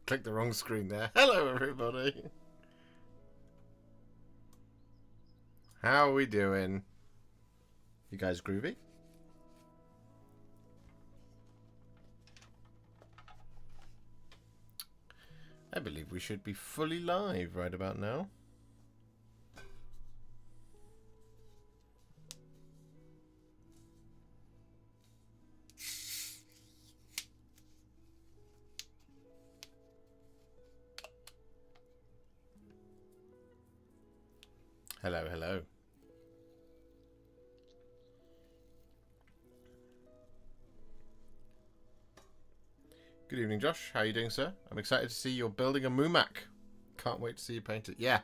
Click the wrong screen there. Hello, everybody. How are we doing? You guys groovy? I believe we should be fully live right about now. Hello, hello. Good evening, Josh. How are you doing, sir? I'm excited to see you're building a Mumak. Can't wait to see you paint it. Yeah,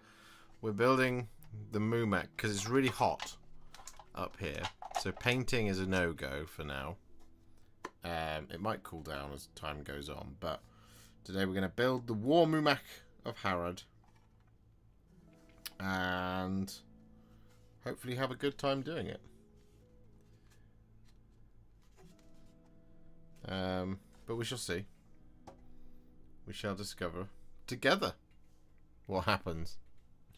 we're building the Mumak because it's really hot up here. So painting is a no-go for now. It might cool down as time goes on, but today we're going to build the War Mumak of Harad. And hopefully have a good time doing it. But we shall see. We shall discover together what happens.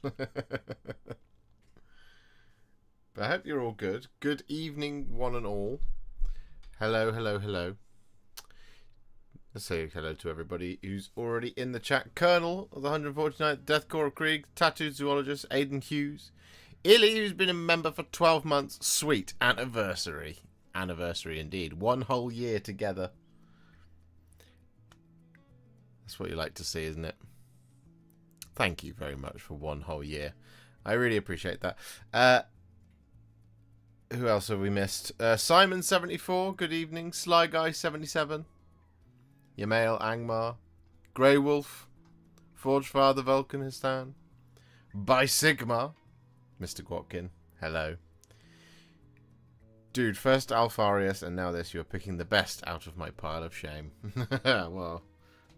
But I hope you're all good. Good evening, one and all. Hello, hello, hello. Let's say hello to everybody who's already in the chat. Colonel of the 149th Death Corps of Krieg, Tattooed Zoologist, Aidan Hughes, Illy, who's been a member for 12 months. Sweet anniversary. Anniversary indeed. 1 whole year together. That's what you like to see, isn't it? Thank you very much for 1 whole year. I really appreciate that. Who else have we missed? Simon74, good evening. Sly Guy 77. Yamail Angmar. Grey Wolf. Forge Father Vulcanistan. By Sigma. Mr. Gwatkin, hello. Dude, first Alfarius and now this. You're picking the best out of my pile of shame. Well,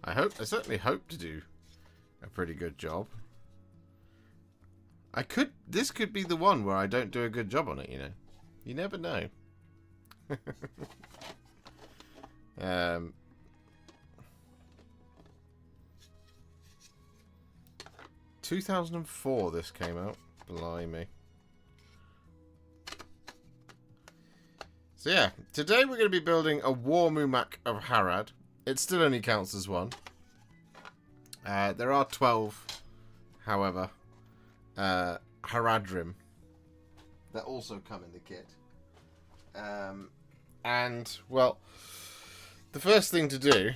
I certainly hope to do a pretty good job. This could be the one where I don't do a good job on it, you know. You never know. 2004 this came out. Blimey. So yeah, today we're going to be building a War Mumak of Harad. It still only counts as one. There are 12, however, Haradrim that also come in the kit. And, well, the first thing to do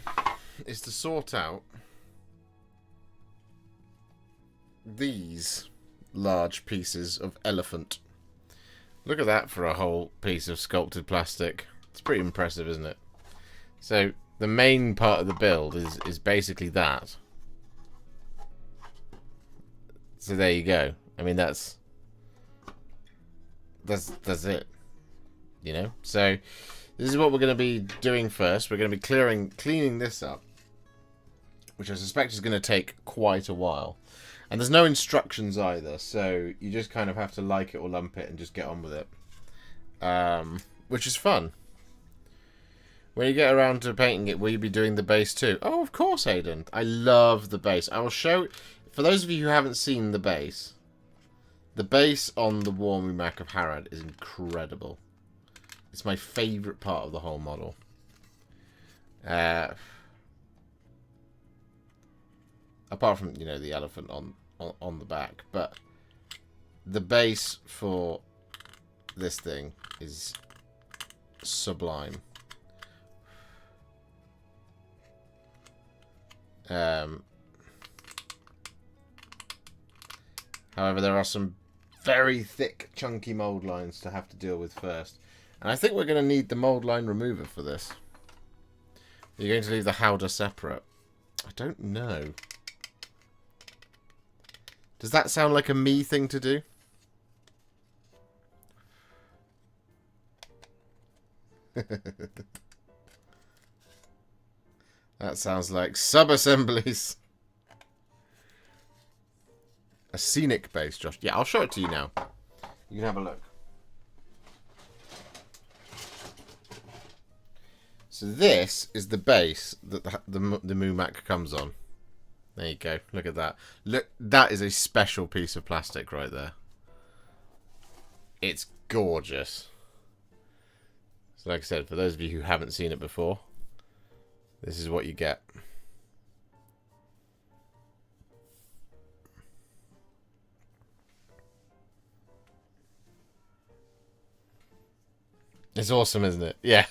is to sort out these large pieces of elephant. Look at that for a whole piece of sculpted plastic. It's pretty impressive, isn't it? So the main part of the build is basically that. So there you go. I mean, that's it. You know? So this is what we're going to be doing first. We're going to be cleaning this up, which I suspect is going to take quite a while. And there's no instructions either, so you just kind of have to like it or lump it and just get on with it. Which is fun. When you get around to painting it, will you be doing the base too? Oh, of course, Aidan. I love the base. I will show... For those of you who haven't seen the base on the War Mumak of Harad is incredible. It's my favourite part of the whole model. Apart from, you know, the elephant on the back. But the base for this thing is sublime. However, there are some very thick, chunky mould lines to have to deal with first. And I think we're going to need the mould line remover for this. You're going to leave the howdah separate. I don't know. Does that sound like a me thing to do? That sounds like sub-assemblies. A scenic base, Josh. Yeah, I'll show it to you now. You can have a look. So this is the base that the Mumak comes on. There you go. Look at that. Look, that is a special piece of plastic right there. It's gorgeous. So like I said, for those of you who haven't seen it before, this is what you get. It's awesome, isn't it? Yeah.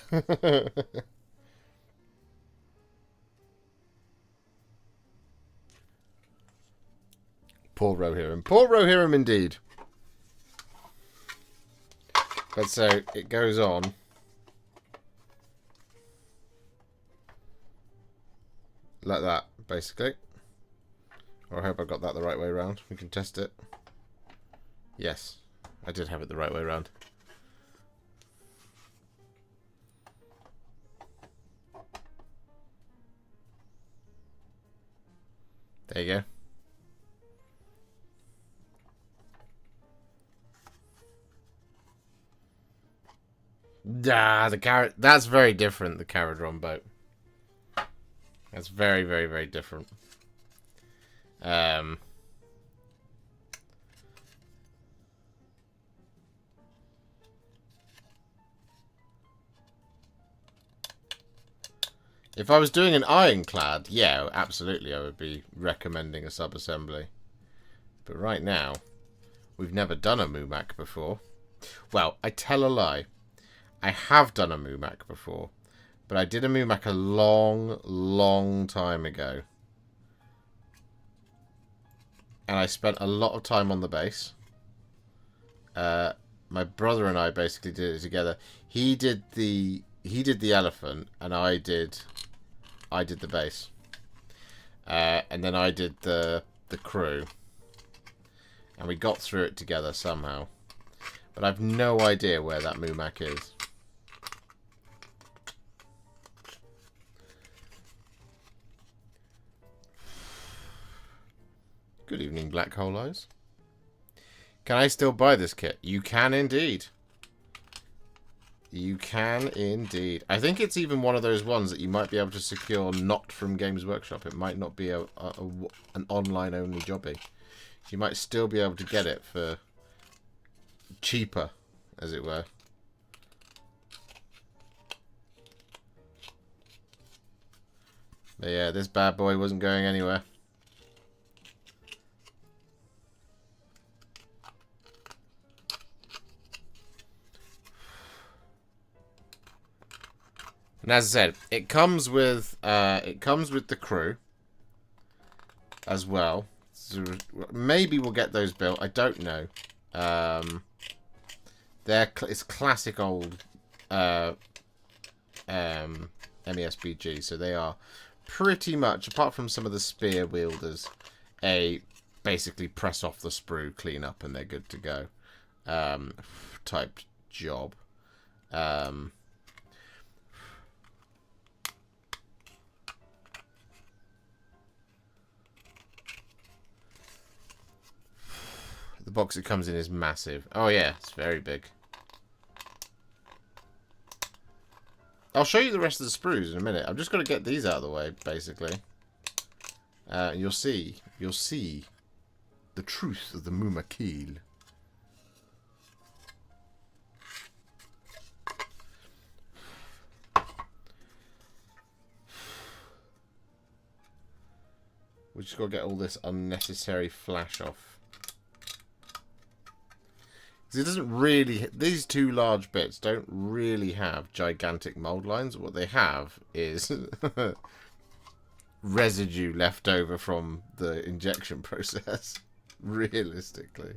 Poor Rohirrim. Poor Rohirrim indeed. But so, it goes on. Like that, basically. Or I hope I got that the right way around. We can test it. Yes, I did have it the right way around. There you go. Ah, the carrot. That's very different, the Caradron boat. That's very, very, very different. If I was doing an ironclad, yeah, absolutely, I would be recommending a sub-assembly. But right now, we've never done a Mumak before. Well, I tell a lie. I have done a Mumak before. But I did a Mumak a long, long time ago. And I spent a lot of time on the base. My brother and I basically did it together. He did the elephant, and I did the base. And then I did the crew. And we got through it together somehow. But I've no idea where that Mumak is. Good evening, Black Hole Eyes. Can I still buy this kit? You can indeed. You can indeed. I think it's even one of those ones that you might be able to secure not from Games Workshop. It might not be an online-only jobby. You might still be able to get it for cheaper, as it were. But yeah, this bad boy wasn't going anywhere. And as I said, it comes with the crew as well. So maybe we'll get those built. I don't know. It's classic old MESBG, so they are pretty much, apart from some of the spear wielders, a basically press off the sprue, clean up, and they're good to go type job. The box it comes in is massive. Oh yeah, it's very big. I'll show you the rest of the sprues in a minute. I've just got to get these out of the way, basically. You'll see the truth of the Mumakil. We just got to get all this unnecessary flash off. It doesn't really... These two large bits don't really have gigantic mold lines. What they have is residue left over from the injection process, realistically.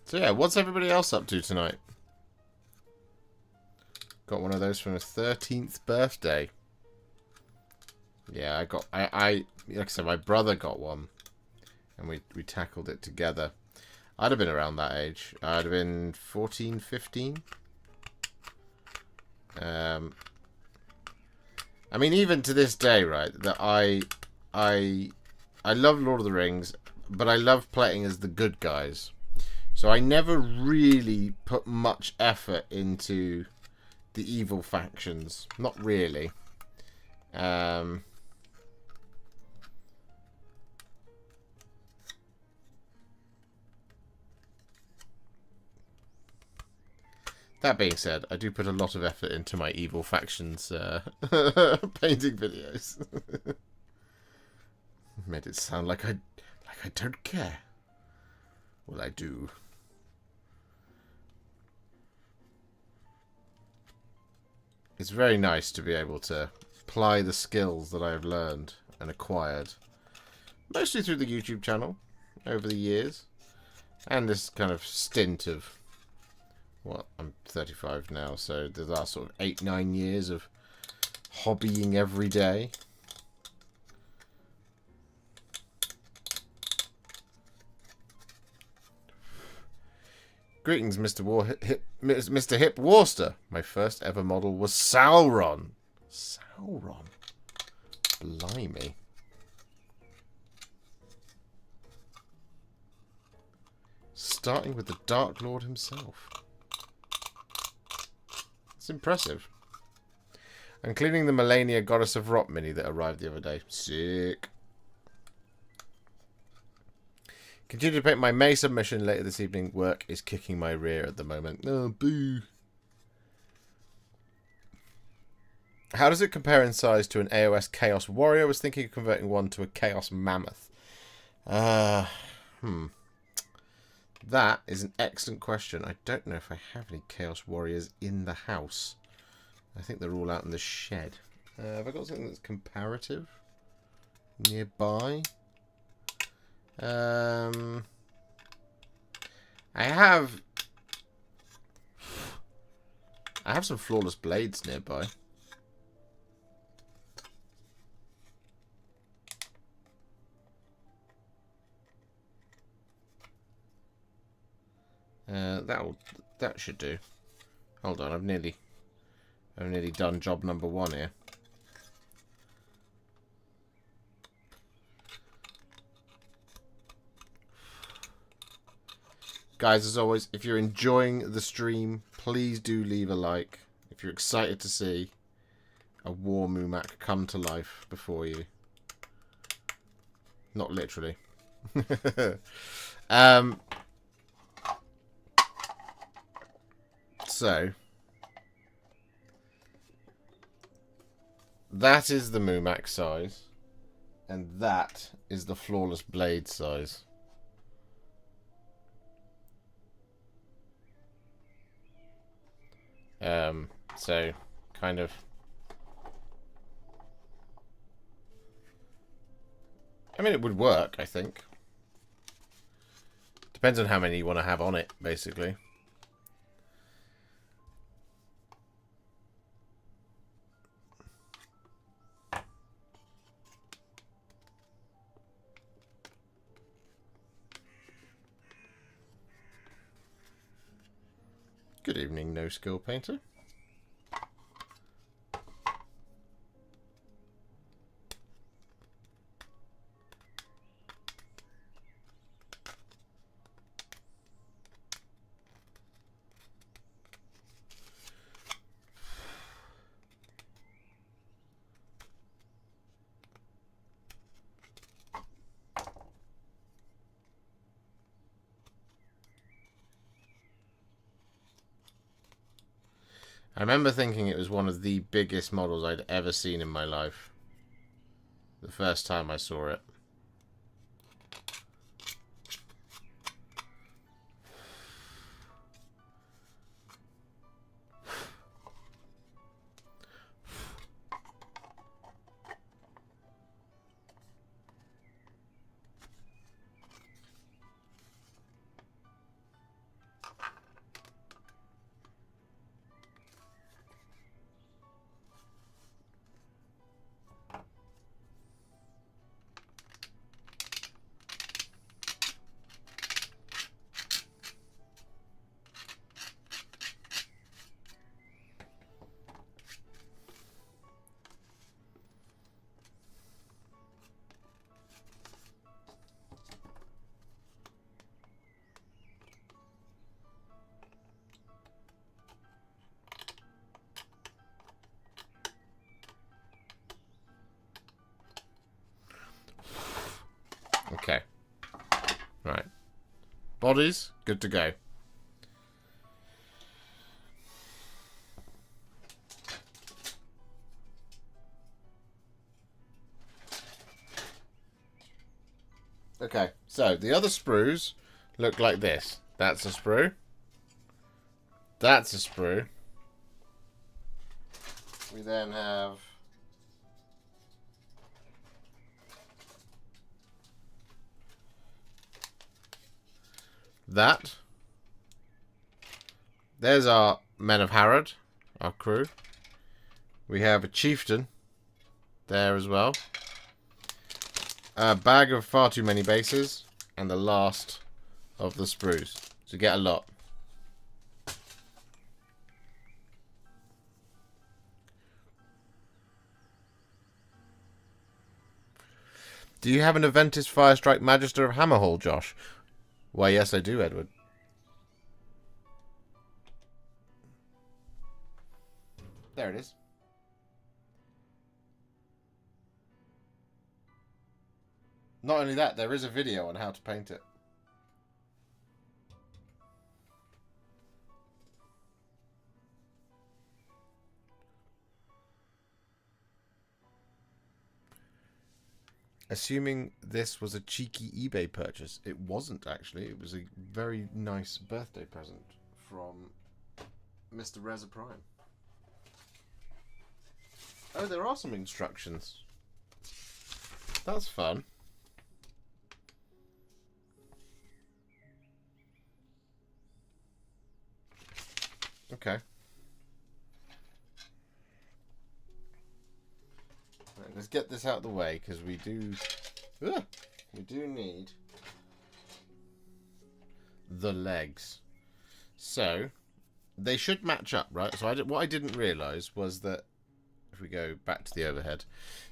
So yeah, what's everybody else up to tonight? Got one of those from a 13th birthday. Yeah, like I said, my brother got one, and we tackled it together. I'd have been around that age. I'd have been 14, 15. I mean, even to this day, right, that I love Lord of the Rings, but I love playing as the good guys. So I never really put much effort into the evil factions. Not really. That being said, I do put a lot of effort into my evil factions painting videos. Made it sound like I don't care. Well, I do. It's very nice to be able to apply the skills that I have learned and acquired, mostly through the YouTube channel over the years, and this kind of stint of, well, I'm 35 now, so the last sort of 8-9 years of hobbying every day. Greetings, Mr. Hip Worcester. My first ever model was Sauron. Sauron? Blimey. Starting with the Dark Lord himself. It's impressive. Including the Melania Goddess of Rot mini that arrived the other day. Sick. Continue to paint my May submission later this evening. Work is kicking my rear at the moment. Oh, boo. How does it compare in size to an AOS Chaos Warrior? I was thinking of converting one to a Chaos Mammoth. That is an excellent question. I don't know if I have any Chaos Warriors in the house. I think they're all out in the shed. Have I got something that's comparative nearby? I have some flawless blades nearby. That should do. Hold on, I've nearly done job number 1 here. Guys, as always, if you're enjoying the stream, please do leave a like. If you're excited to see a war Mumak come to life before you. Not literally. So, that is the Mumak size, and that is the flawless blade size. So, kind of... I mean, it would work, I think. Depends on how many you want to have on it, basically. Good evening, No Skill Painter. I remember thinking it was one of the biggest models I'd ever seen in my life. The first time I saw it. Okay. Right. Bodies, good to go. Okay, so the other sprues look like this. That's a sprue. That's a sprue. We then have that. There's our men of Harad, our crew. We have a chieftain there as well. A bag of far too many bases, and the last of the sprues. So get a lot. Do you have an Aventus Firestrike Magister of Hammerhall, Josh? Why, yes, I do, Edward. There it is. Not only that, there is a video on how to paint it. Assuming this was a cheeky eBay purchase. It wasn't, actually. It was a very nice birthday present from Mr. Reza Prime. Oh, there are some instructions. That's fun. Okay. Right, let's get this out of the way, because we do need the legs. So they should match up, right? So what I didn't realise was that if we go back to the overhead,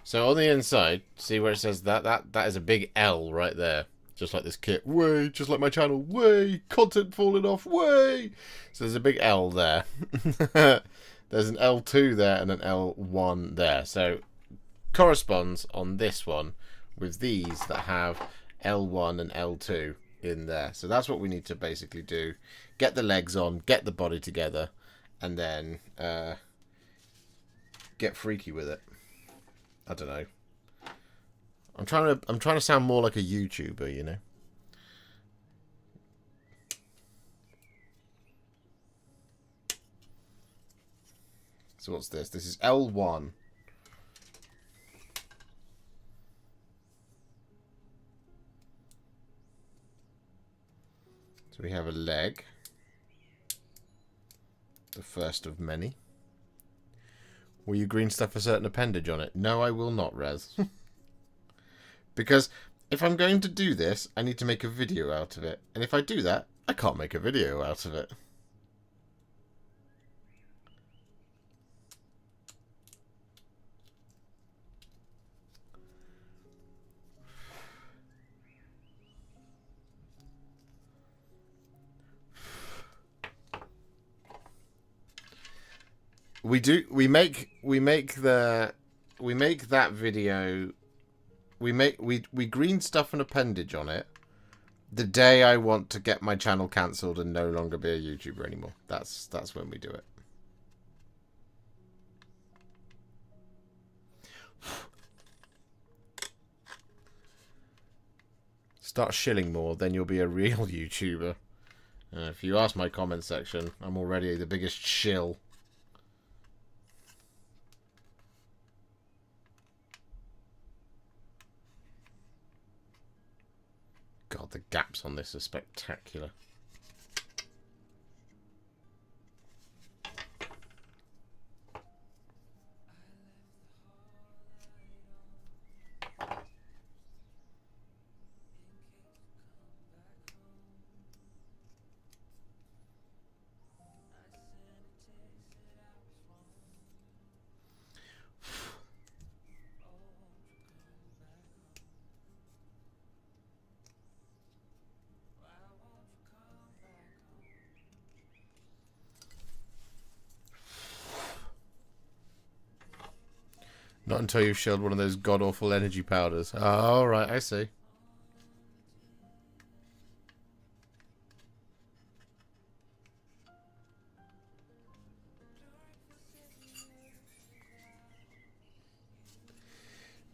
so on the inside, see where it says that is a big L right there, just like this kit. Way, just like my channel. Way, content falling off. Way. So there's a big L there. There's an L2 there and an L1 there. So corresponds on this one with these that have L1 and L2 in there. So that's what we need to basically do. Get the legs on, get the body together, and then get freaky with it. I don't know. I'm trying to sound more like a YouTuber, you know. So what's this? This is L1. So we have a leg. The first of many. Will you green stuff a certain appendage on it? No, I will not, Rez. Because if I'm going to do this, I need to make a video out of it. And if I do that, I can't make a video out of it. We make that video. We green stuff an appendage on it the day I want to get my channel cancelled and no longer be a YouTuber anymore. That's when we do it. Start shilling more, then you'll be a real YouTuber. If you ask my comment section, I'm already the biggest shill. God, the gaps on this are spectacular. Not until you've shelled one of those god-awful energy powders. Oh, right, I see.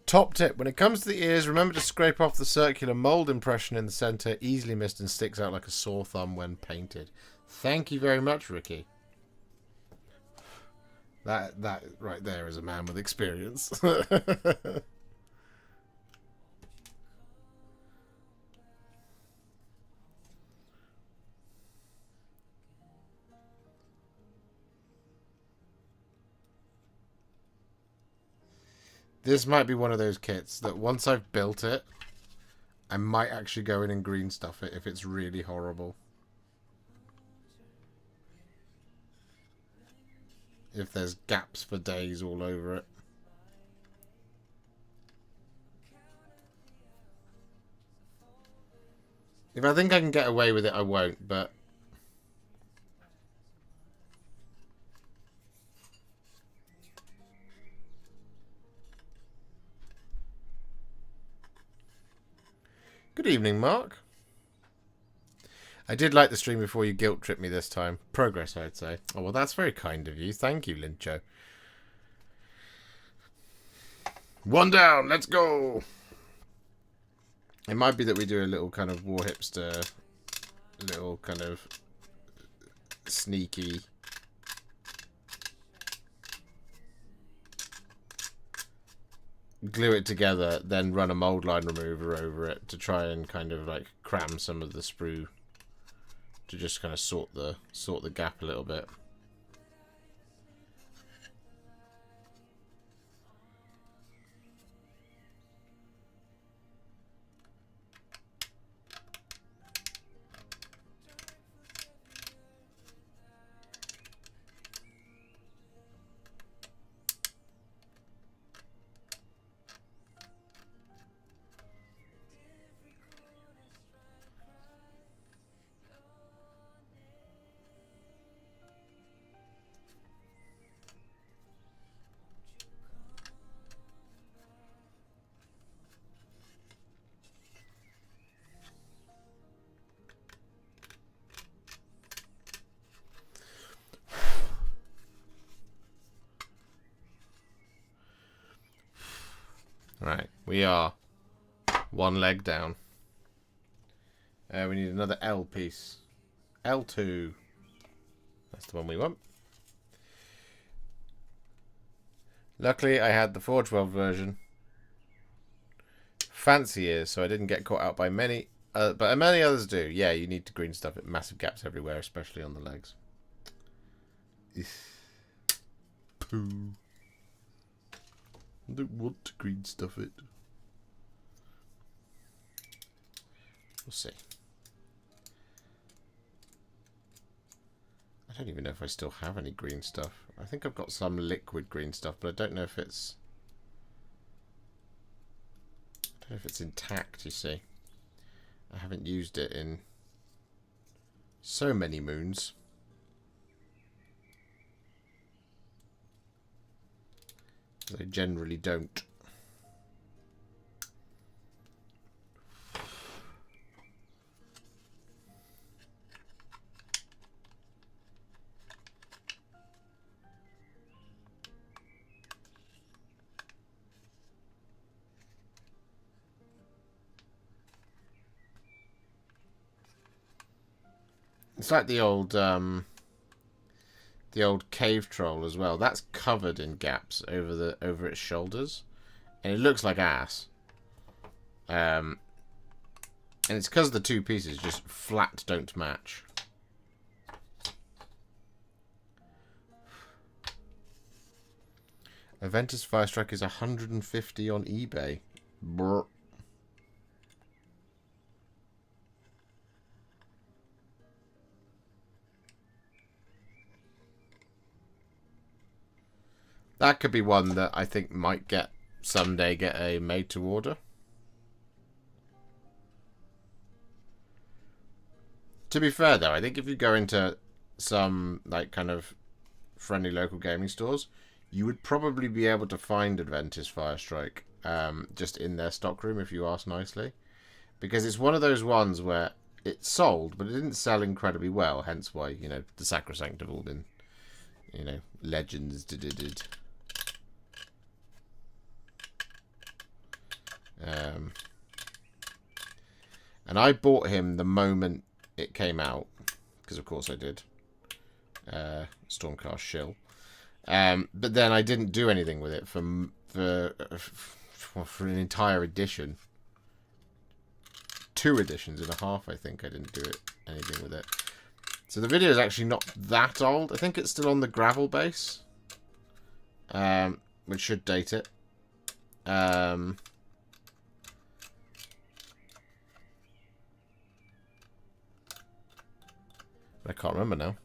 Top tip, when it comes to the ears, remember to scrape off the circular mold impression in the center. Easily missed and sticks out like a sore thumb when painted. Thank you very much, Ricky. That right there is a man with experience. This might be one of those kits that once I've built it, I might actually go in and green stuff it if it's really horrible. If there's gaps for days all over it. If I think I can get away with it, I won't, but... Good evening, Mark. I did like the stream before you guilt-tripped me this time. Progress, I'd say. Oh, well, that's very kind of you. Thank you, Lincho. One down. Let's go. It might be that we do a little kind of Warhipster, little kind of sneaky... glue it together, then run a mold line remover over it to try and kind of like cram some of the sprue to just kind of sort the gap a little bit. Right, we are one leg down. We need another L piece. L2. That's the one we want. Luckily, I had the 412 version. Fancy ears, so I didn't get caught out by many. But many others do. Yeah, you need to green stuff it. Massive gaps everywhere, especially on the legs. Poo. I don't want to green stuff it. We'll see. I don't even know if I still have any green stuff. I think I've got some liquid green stuff, but I don't know if it's... I don't know if it's intact, you see. I haven't used it in so many moons. I generally don't. It's like the old cave troll as well. That's covered in gaps over its shoulders, and it looks like ass. And it's because the two pieces just flat don't match. Aventus Firestrike is 150 on eBay. Brr. That could be one that I think might someday get a made to order. To be fair though, I think if you go into some like kind of friendly local gaming stores, you would probably be able to find Aventus Firestrike just in their stockroom if you ask nicely. Because it's one of those ones where it sold, but it didn't sell incredibly well, hence why, you know, the Sacrosanct have all been, you know, legends did. And I bought him the moment it came out, because of course I did. Stormcast shill. But then I didn't do anything with it for an entire edition. 2 editions and a half, I think. I didn't do anything with it. So the video is actually not that old. I think it's still on the gravel base, which should date it. I can't remember now.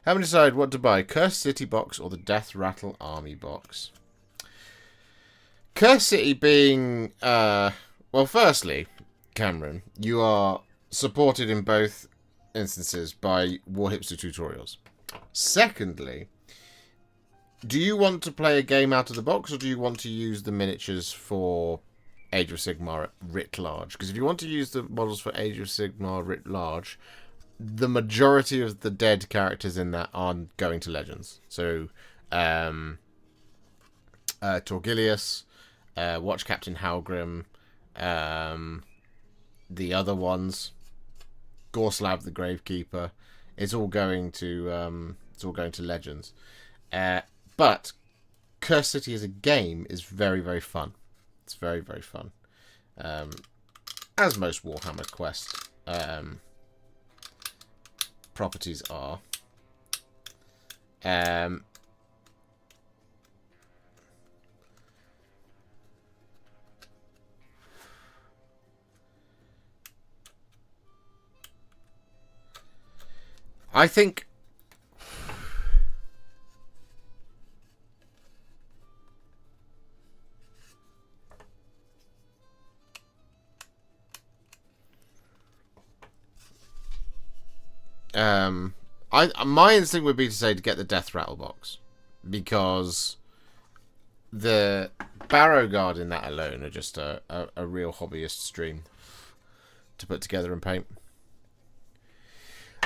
Haven't decided what to buy. Cursed City box or the Death Rattle Army box. Cursed City being... well, firstly, Cameron, you are supported in both instances by Warhipster tutorials. Secondly, do you want to play a game out of the box, or do you want to use the miniatures for Age of Sigmar writ large? Because if you want to use the models for Age of Sigmar writ large, the majority of the dead characters in that are going to Legends. So, Torgilius, Watch Captain Halgrim, the other ones, Gorslav the Gravekeeper, it's all going to Legends. But Cursed City as a game is very, very fun. It's very, very fun. As most Warhammer Quest properties are. I think my instinct would be to say to get the Death Rattle box, because the Barrow Guard in that alone are just a real hobbyist stream to put together and paint.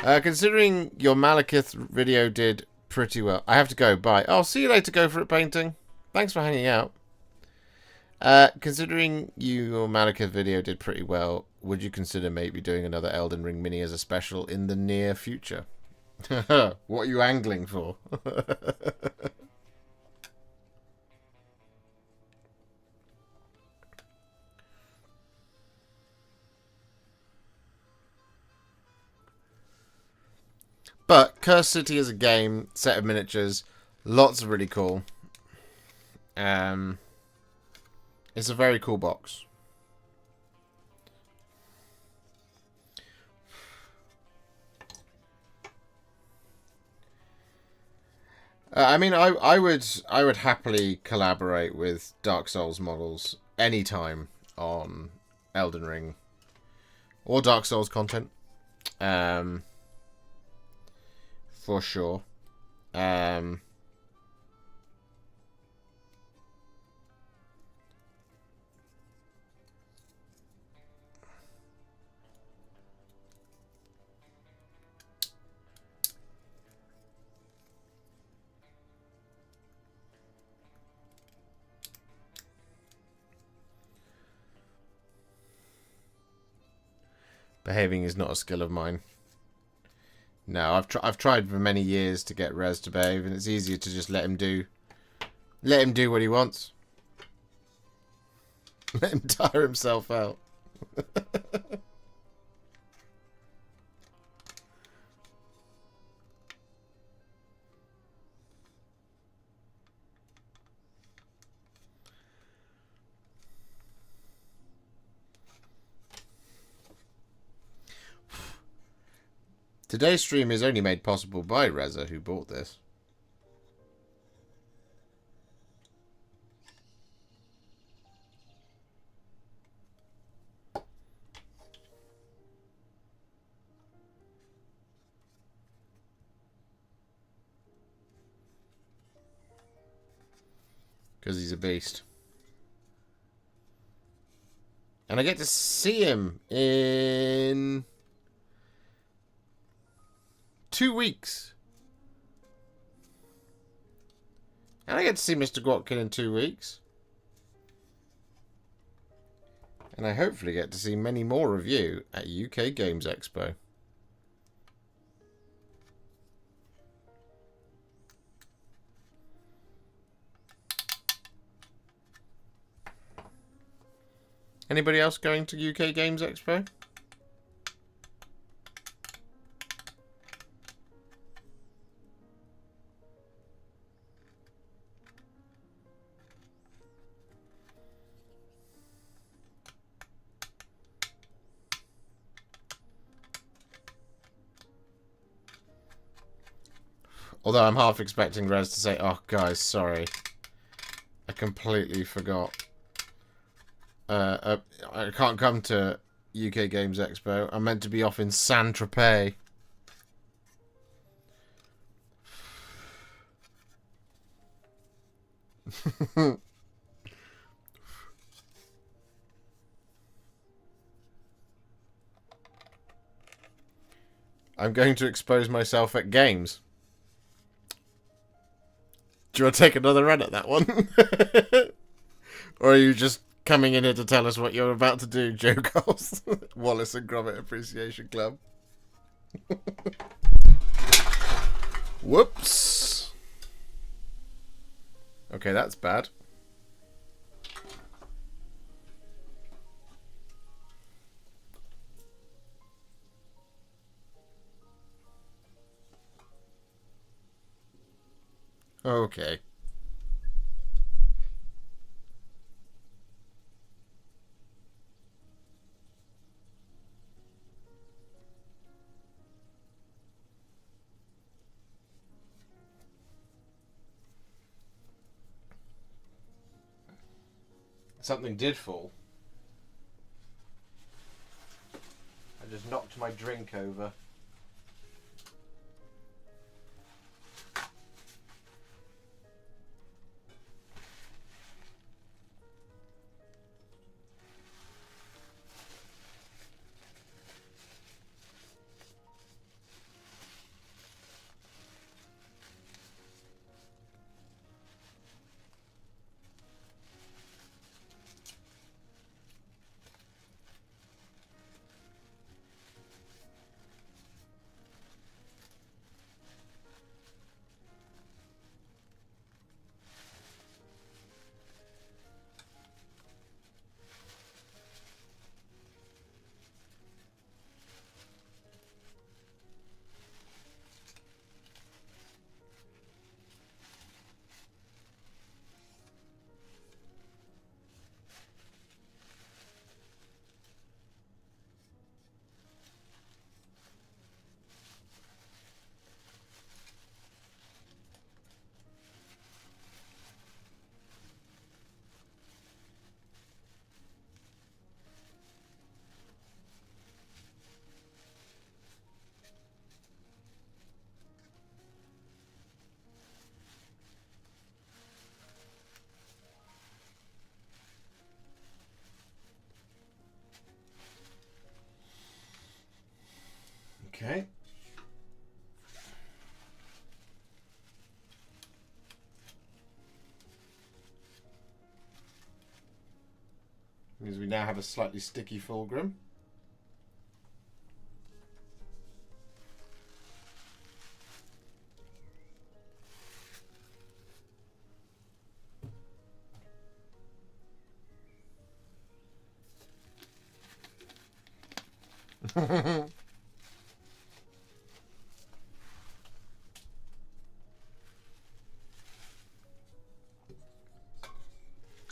Considering your Malekith video did pretty well, I have to go. Bye. Oh, see you later. Go for it, painting. Thanks for hanging out. Considering your Malekith video did pretty well, would you consider maybe doing another Elden Ring mini as a special in the near future? What are you angling for? But Cursed City is a game, set of miniatures, lots of really cool. It's a very cool box. I mean, I would happily collaborate with Dark Souls models anytime on Elden Ring or Dark Souls content. For sure. Behaving is not a skill of mine. No, I've tried for many years to get Rez to behave, and it's easier to just let him do what he wants. Let him tire himself out. Today's stream is only made possible by Reza, who bought this. Because he's a beast. And I get to see him in 2 weeks. And I get to see Mr. Gwotkin in 2 weeks. And I hopefully get to see many more of you at UK Games Expo. Anybody else going to UK Games Expo? Although I'm half expecting Rez to say, "Oh, guys, sorry. I completely forgot. I can't come to UK Games Expo. I'm meant to be off in Saint-Tropez." I'm going to expose myself at games. Do you want to take another run at that one? Or are you just coming in here to tell us what you're about to do, Joe Coles? Wallace and Gromit Appreciation Club. Whoops. Okay, that's bad. Okay. Something did fall. I just knocked my drink over. Okay. Means we now have a slightly sticky fulcrum.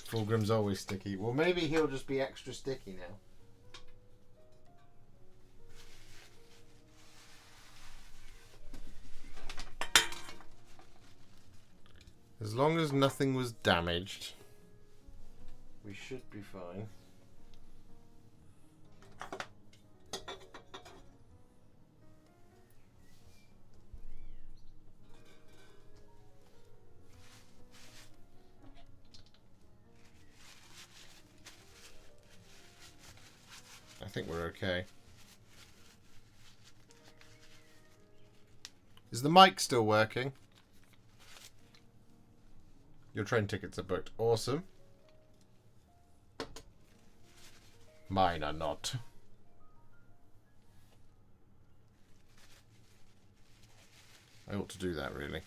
Fulgrim's always sticky. Well, maybe he'll just be extra sticky now. As long as nothing was damaged, we should be fine. I think we're okay. Is the mic still working? Your train tickets are booked. Awesome. Mine are not. I ought to do that, really.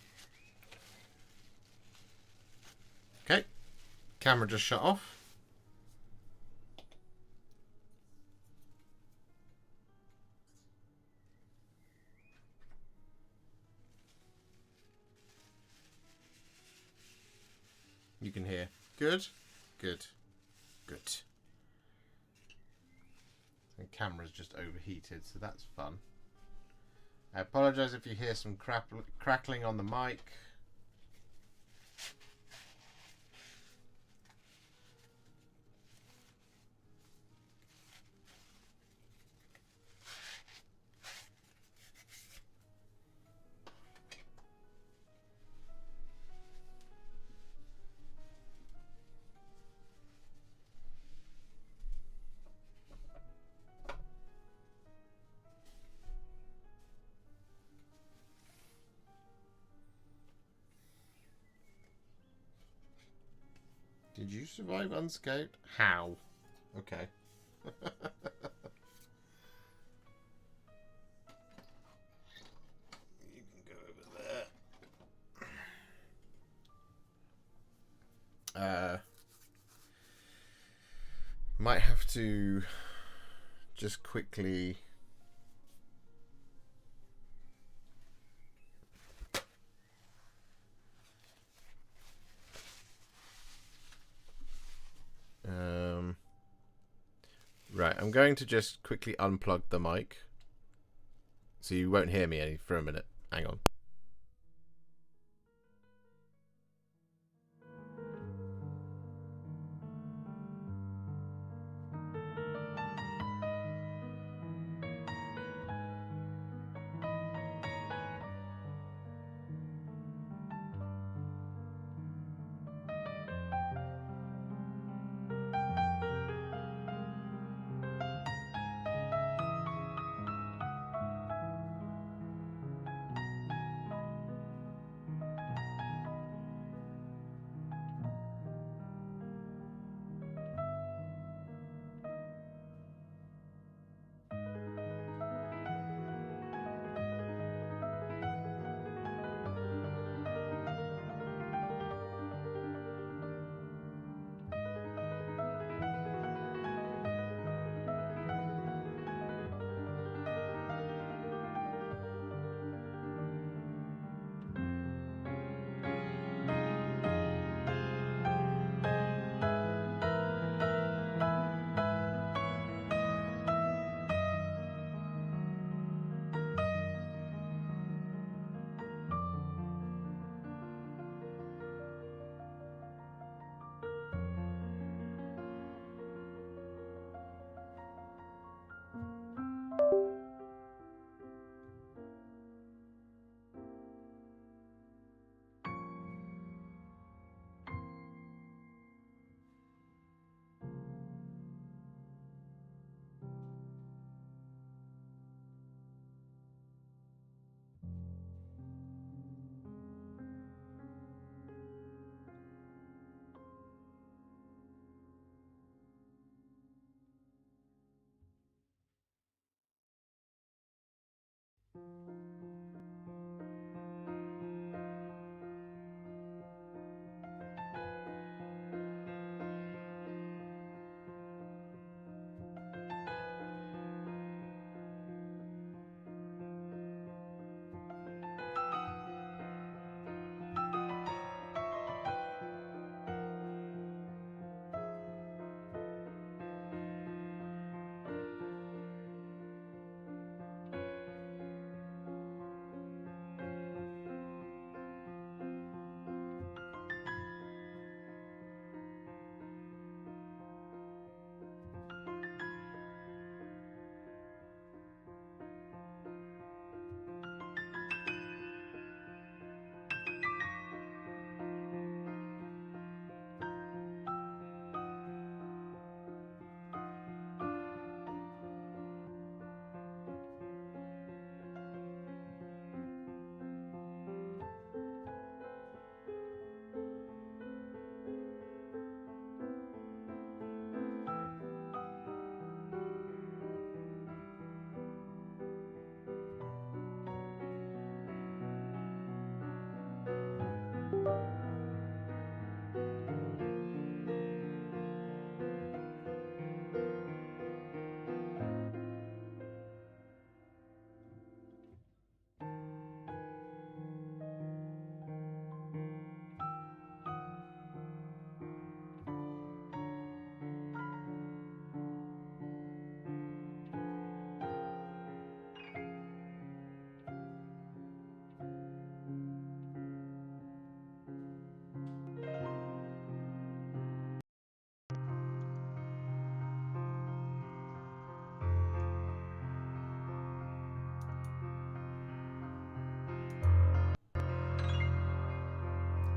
Okay. Camera just shut off. You can hear. Good. Good. Good. The camera's just overheated, so that's fun. I apologise if you hear some crackling on the mic. Did you survive unscathed? How? Okay. You can go over there. Might have to just quickly... Right, I'm going to just quickly unplug the mic, so you won't hear me for a minute. Hang on.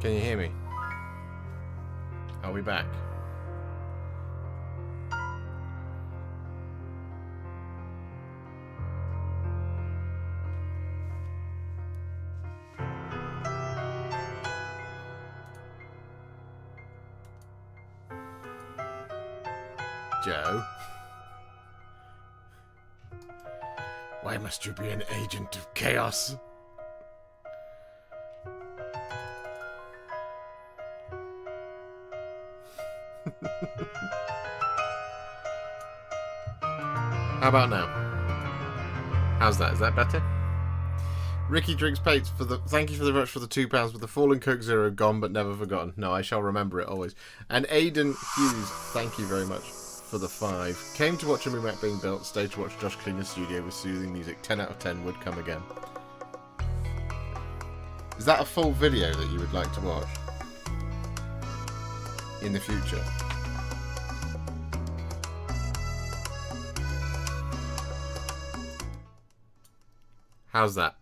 Can you hear me? Are we back? Joe? Why must you be an agent of chaos? How about now? How's that? Is that better? Ricky Drinks Pates for the thank you for the much for the £2 with the Fallen Coke Zero gone but never forgotten. No, I shall remember it always. And Aidan Hughes, thank you very much for the 5. Came to watch a Mumak being built, stayed to watch Josh clean the studio with soothing music. 10 out of 10 would come again. Is that a full video that you would like to watch in the future? How's that?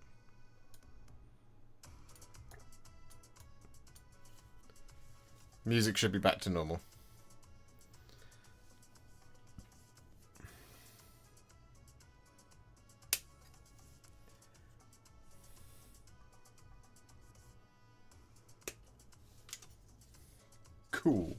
Music should be back to normal. Cool.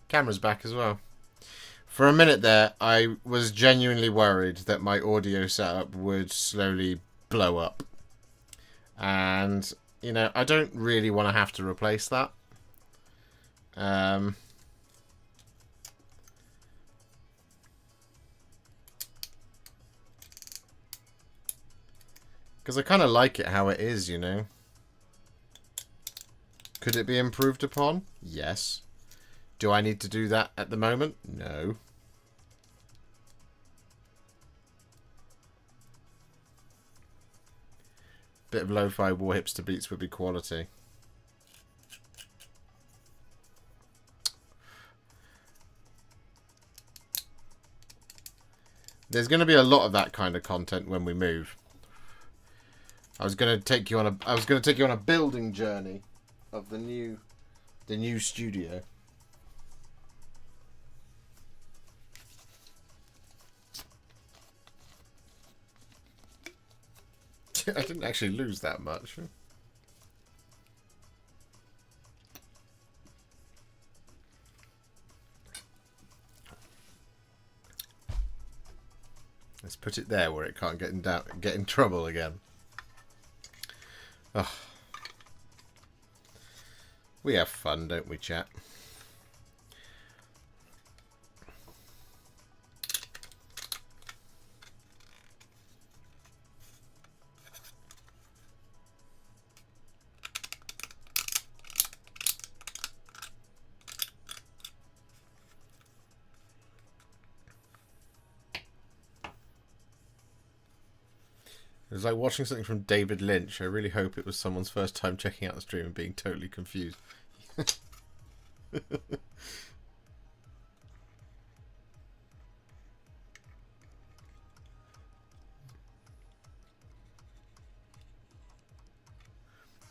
Camera's back as well. For a minute there, I was genuinely worried that my audio setup would slowly blow up. And, you know, I don't really want to have to replace that. Because I kind of like it how it is, you know. Could it be improved upon? Yes. Do I need to do that at the moment? No. Bit of lo-fi Warhipster beats would be quality. There's going to be a lot of that kind of content when we move. I was going to take you on a building journey of the new studio. I didn't actually lose that much. Let's put it there where it can't get in trouble again. Oh. We have fun, don't we, chat? It was like watching something from David Lynch. I really hope it was someone's first time checking out the stream and being totally confused.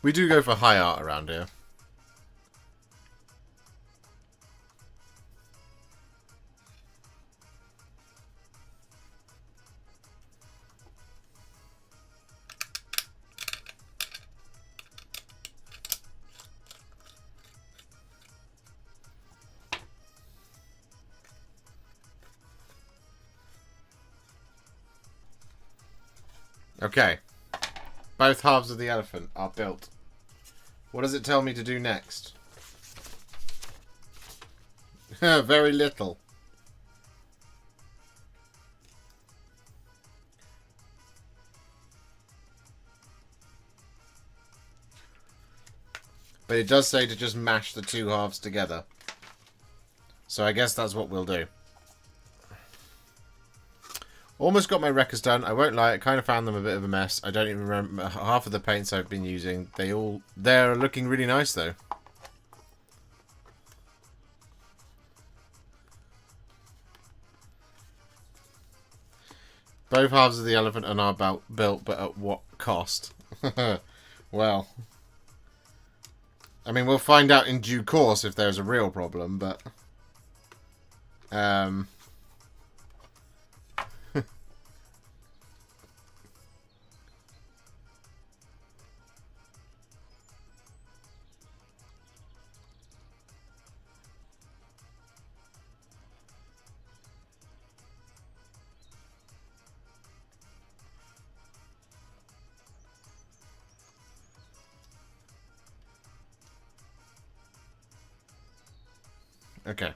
We do go for high art around here. Okay. Both halves of the elephant are built. What does it tell me to do next? Very little. But it does say to just mash the two halves together. So I guess that's what we'll do. Almost got my wreckers done. I won't lie, I kind of found them a bit of a mess. I don't even remember half of the paints I've been using. They're looking really nice though. Both halves of the elephant are now built, but at what cost? Well, I mean, we'll find out in due course if there's a real problem, but okay.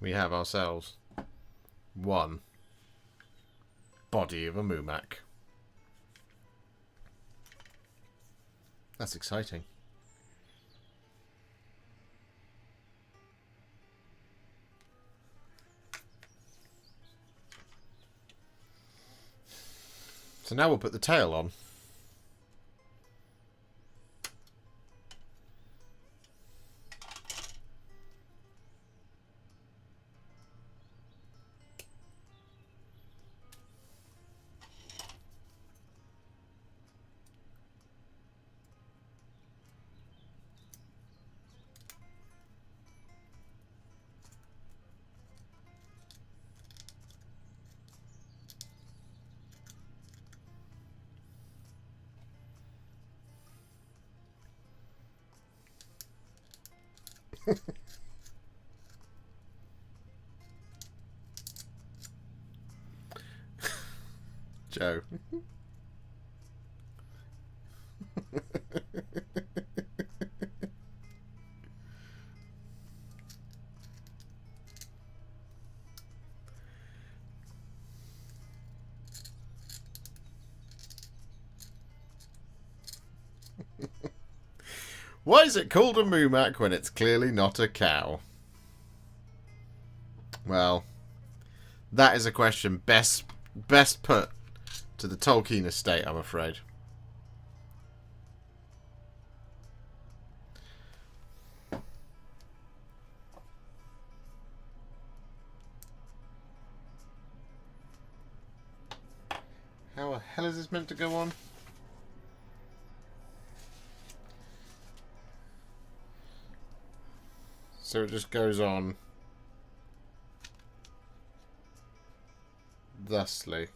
We have ourselves one body of a Mumak. That's exciting. So now we'll put the tail on. Joe. Why is it called a Mumak when it's clearly not a cow? Well, that is a question best put to the Tolkien estate, I'm afraid. How the hell is this meant to go on? So it just goes on thusly.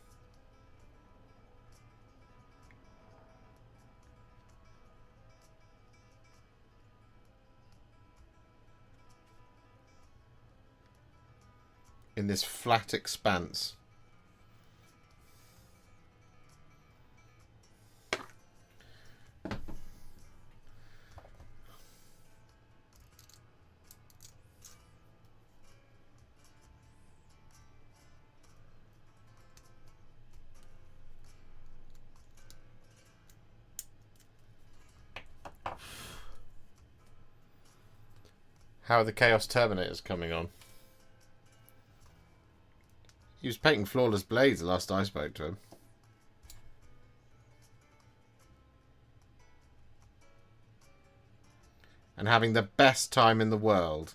In this flat expanse. How are the Chaos Terminators coming on? He was painting flawless blades the last I spoke to him. And having the best time in the world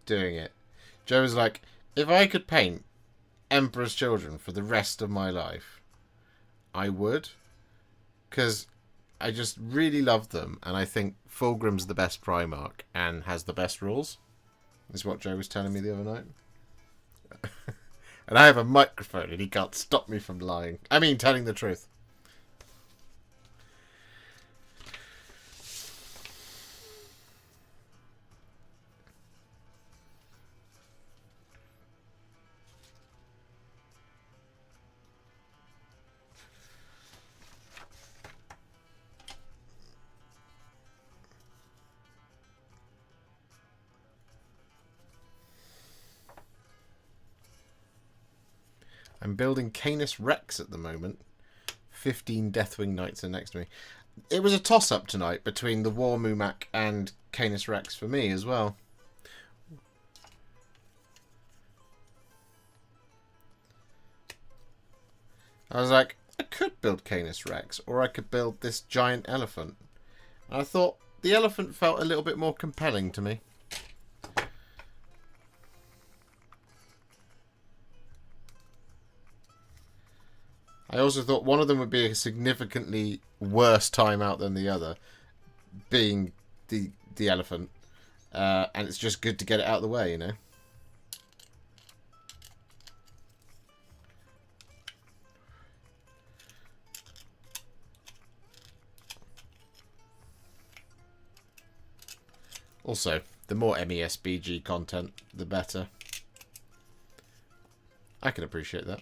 doing it. Joe was like, if I could paint Emperor's Children for the rest of my life, I would. Because I just really love them. And I think Fulgrim's the best Primarch and has the best rules. Is what Joe was telling me the other night. And I have a microphone and he can't stop me from lying. I mean, telling the truth. I'm building Canis Rex at the moment. 15 Deathwing Knights are next to me. It was a toss-up tonight between the War Mumak and Canis Rex for me as well. I was like, I could build Canis Rex, or I could build this giant elephant. And I thought the elephant felt a little bit more compelling to me. I also thought one of them would be a significantly worse timeout than the other, being the elephant. And it's just good to get it out of the way, you know? Also, the more MESBG content, the better. I can appreciate that.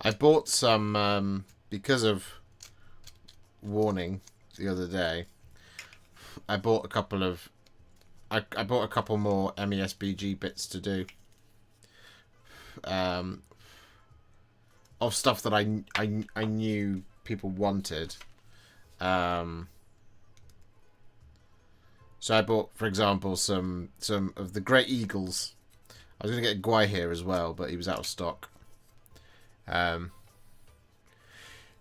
I bought some, because of warning the other day, I bought a couple of, I bought a couple more MESBG bits to do. Of stuff that I knew people wanted. So I bought, for example, some of the Great Eagles. I was going to get Guai here as well, but he was out of stock.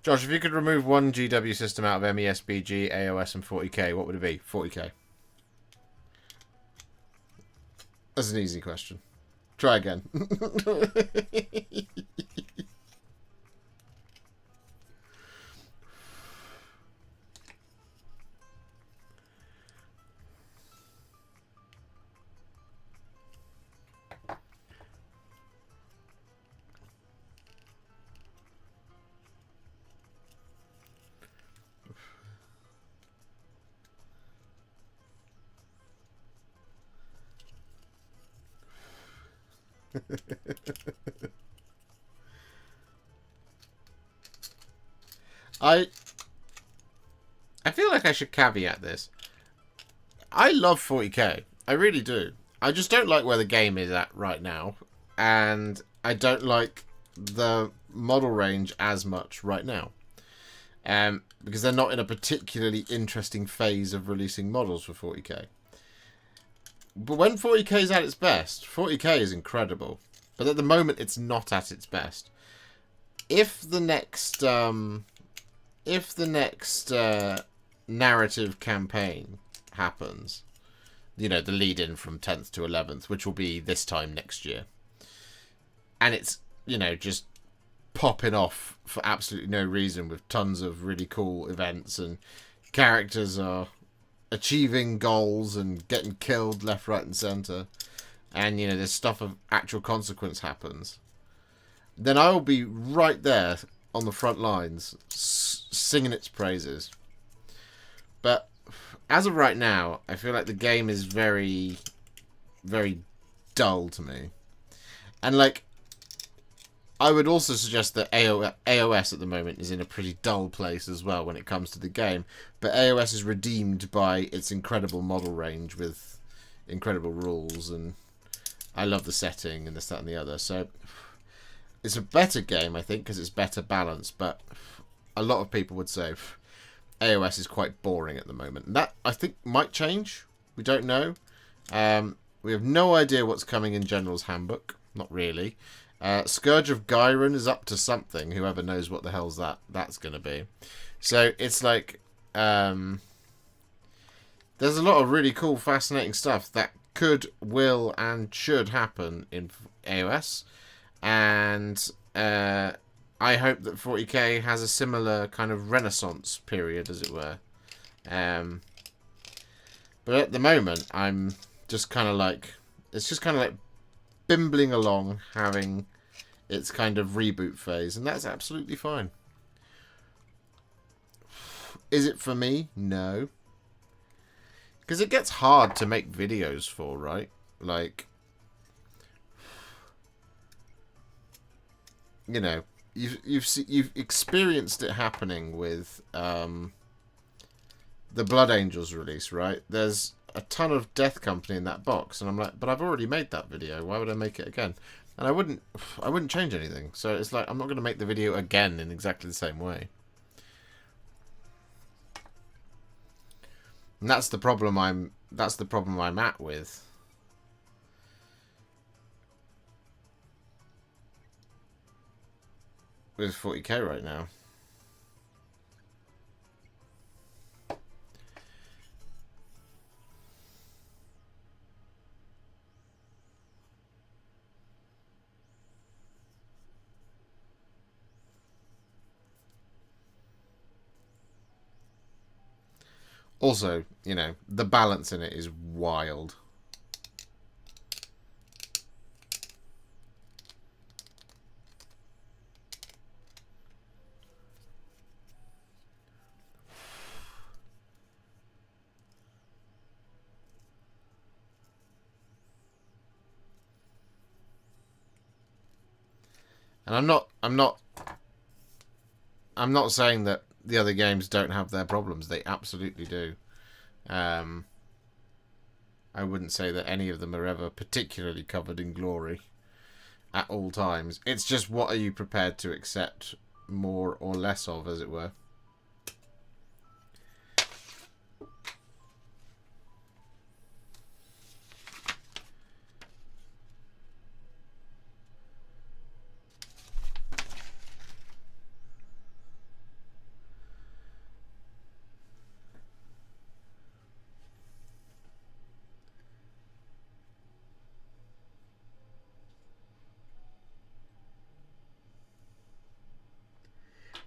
Josh, if you could remove one GW system out of MESBG, AOS, and 40k, what would it be? 40k. That's an easy question. Try again. I feel like I should caveat this. I love 40k. I really do. I just don't like where the game is at right now. And I don't like the model range as much right now. Because they're not in a particularly interesting phase of releasing models for 40k. But when 40k is at its best, 40k is incredible. But at the moment, it's not at its best. If the next narrative campaign happens, you know, the lead-in from 10th to 11th, which will be this time next year, and it's, you know, just popping off for absolutely no reason with tons of really cool events and characters are achieving goals and getting killed left, right, and centre, and, you know, this stuff of actual consequence happens, then I will be right there on the front lines singing its praises. But as of right now, I feel like the game is very, very dull to me. And, like, I would also suggest that AOS at the moment is in a pretty dull place as well when it comes to the game. But AOS is redeemed by its incredible model range with incredible rules, and I love the setting and this, that, and the other. So it's a better game, I think, because it's better balanced. But a lot of people would say AOS is quite boring at the moment. And that, I think, might change. We don't know. We have no idea what's coming in General's Handbook. Not really. Scourge of Gyron is up to something. Whoever knows what the hell's that's going to be. So it's like... there's a lot of really cool, fascinating stuff that could, will, and should happen in AOS. And I hope that 40k has a similar kind of renaissance period, as it were. But at the moment, I'm just kind of like... It's just kind of like bimbling along, having its kind of reboot phase. And that's absolutely fine. Is it for me? No. Because it gets hard to make videos for, right? Like, you know, you've experienced it happening with the Blood Angels release, right? There's a ton of Death Company in that box, and I'm like, but I've already made that video. Why would I make it again? And I wouldn't change anything. So it's like I'm not going to make the video again in exactly the same way. And that's the problem I'm at with with 40k right now. Also, you know, the balance in it is wild. And I'm not saying that the other games don't have their problems. They absolutely do. I wouldn't say that any of them are ever particularly covered in glory at all times. It's just, what are you prepared to accept more or less of, as it were.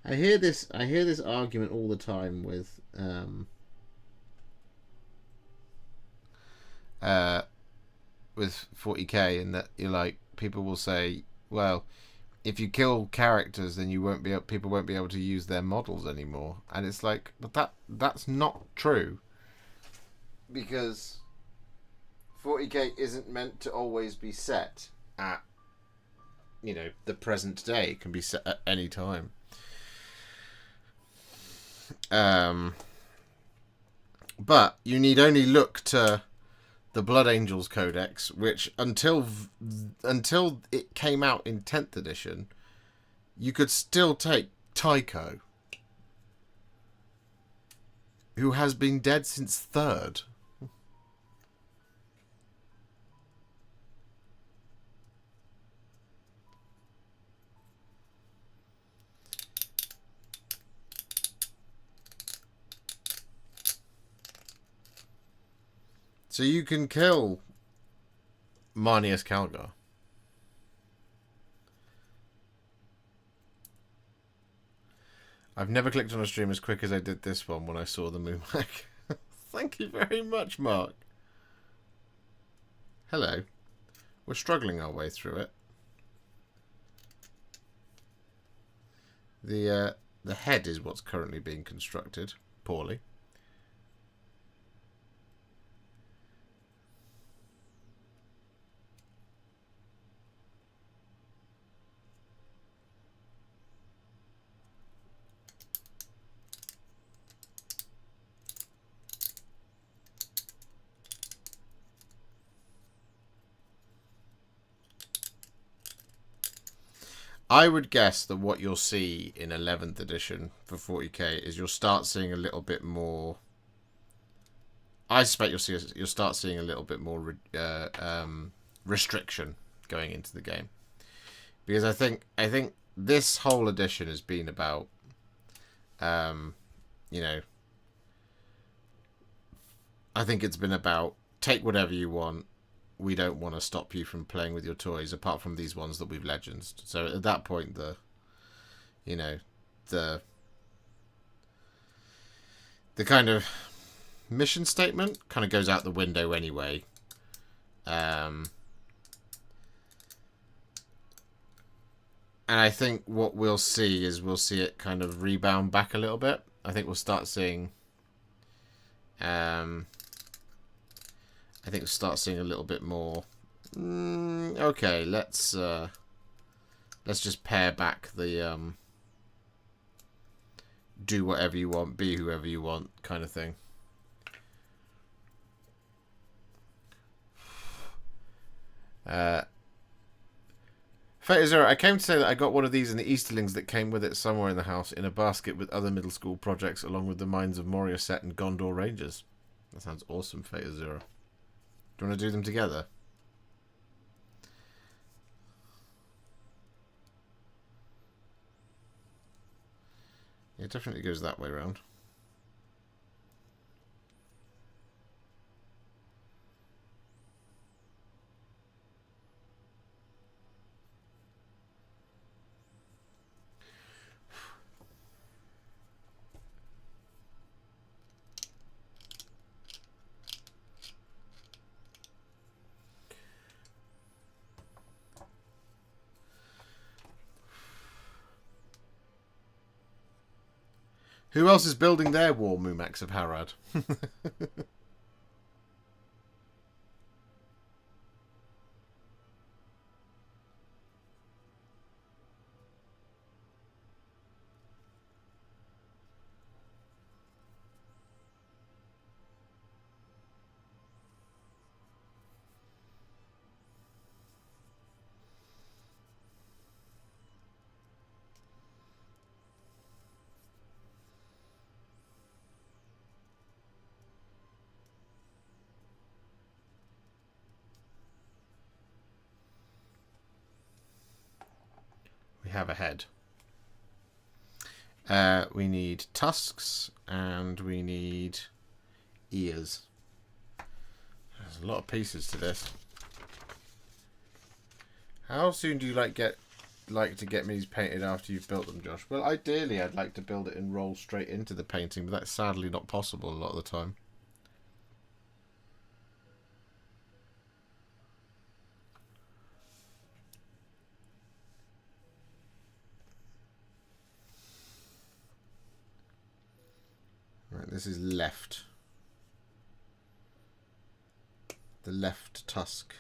I hear this argument all the time with with 40k, in that you're like, people will say, well, if you kill characters, then people won't be able to use their models anymore. And it's like, but that's not true, because 40k isn't meant to always be set at, you know, the present day. It can be set at any time. But you need only look to the Blood Angels Codex, which until it came out in 10th edition, you could still take Tycho, who has been dead since 3rd. So you can kill Marnius Calgar. I've never clicked on a stream as quick as I did this one when I saw the Mumak. Thank you very much, Mark. Hello. We're struggling our way through it. The head is what's currently being constructed. Poorly. I would guess that what you'll see in 11th edition for 40k is you'll start seeing a little bit more. I suspect you'll start seeing a little bit more restriction going into the game, because I think this whole edition has been about, you know, I think it's been about take whatever you want. We don't want to stop you from playing with your toys, apart from these ones that we've legendsed. So at that point, the kind of mission statement kind of goes out the window anyway. And I think what we'll see is it kind of rebound back a little bit. I think we'll start seeing I think we'll start seeing a little bit more. Okay, let's just pare back the do whatever you want, be whoever you want kind of thing. Feta Zero, I came to say that I got one of these in the Easterlings that came with it somewhere in the house in a basket with other middle school projects, along with the Mines of Moria set and Gondor Rangers. That sounds awesome, Feta Zero. Do you want to do them together? It definitely goes that way around. Who else is building their war Mumaks of Harad? We have a head. We need tusks and we need ears. There's a lot of pieces to this. How soon do you like to get these painted after you've built them, Josh? Well, ideally I'd like to build it and roll straight into the painting, but that's sadly not possible a lot of the time. Right, this is left. The left tusk.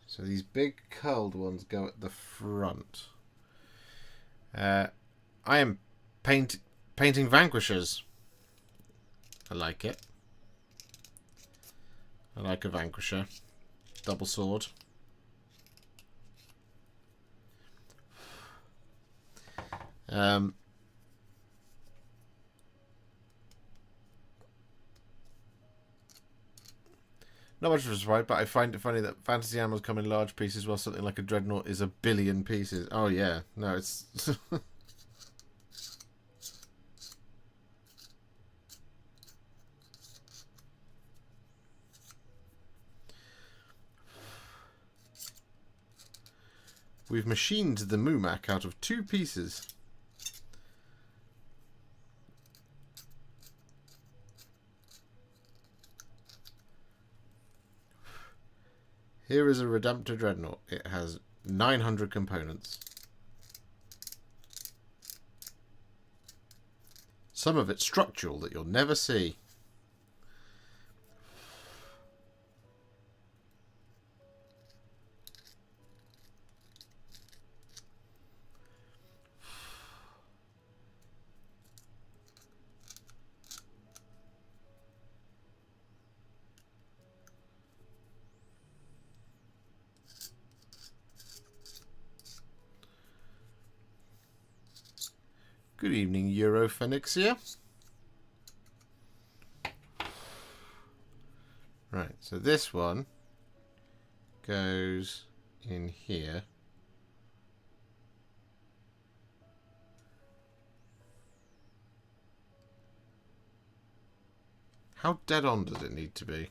So these big curled ones go at the front. I am painting vanquishers. I like it. I like a vanquisher. Double sword. Not much of a surprise, but I find it funny that fantasy animals come in large pieces while something like a dreadnought is a billion pieces. Oh yeah, no, it's... We've machined the Mumak out of 2 pieces. Here is a Redemptor Dreadnought. It has 900 components. Some of it structural that you'll never see. Good evening, Europhenixia. Right, so this one goes in here. How dead on does it need to be?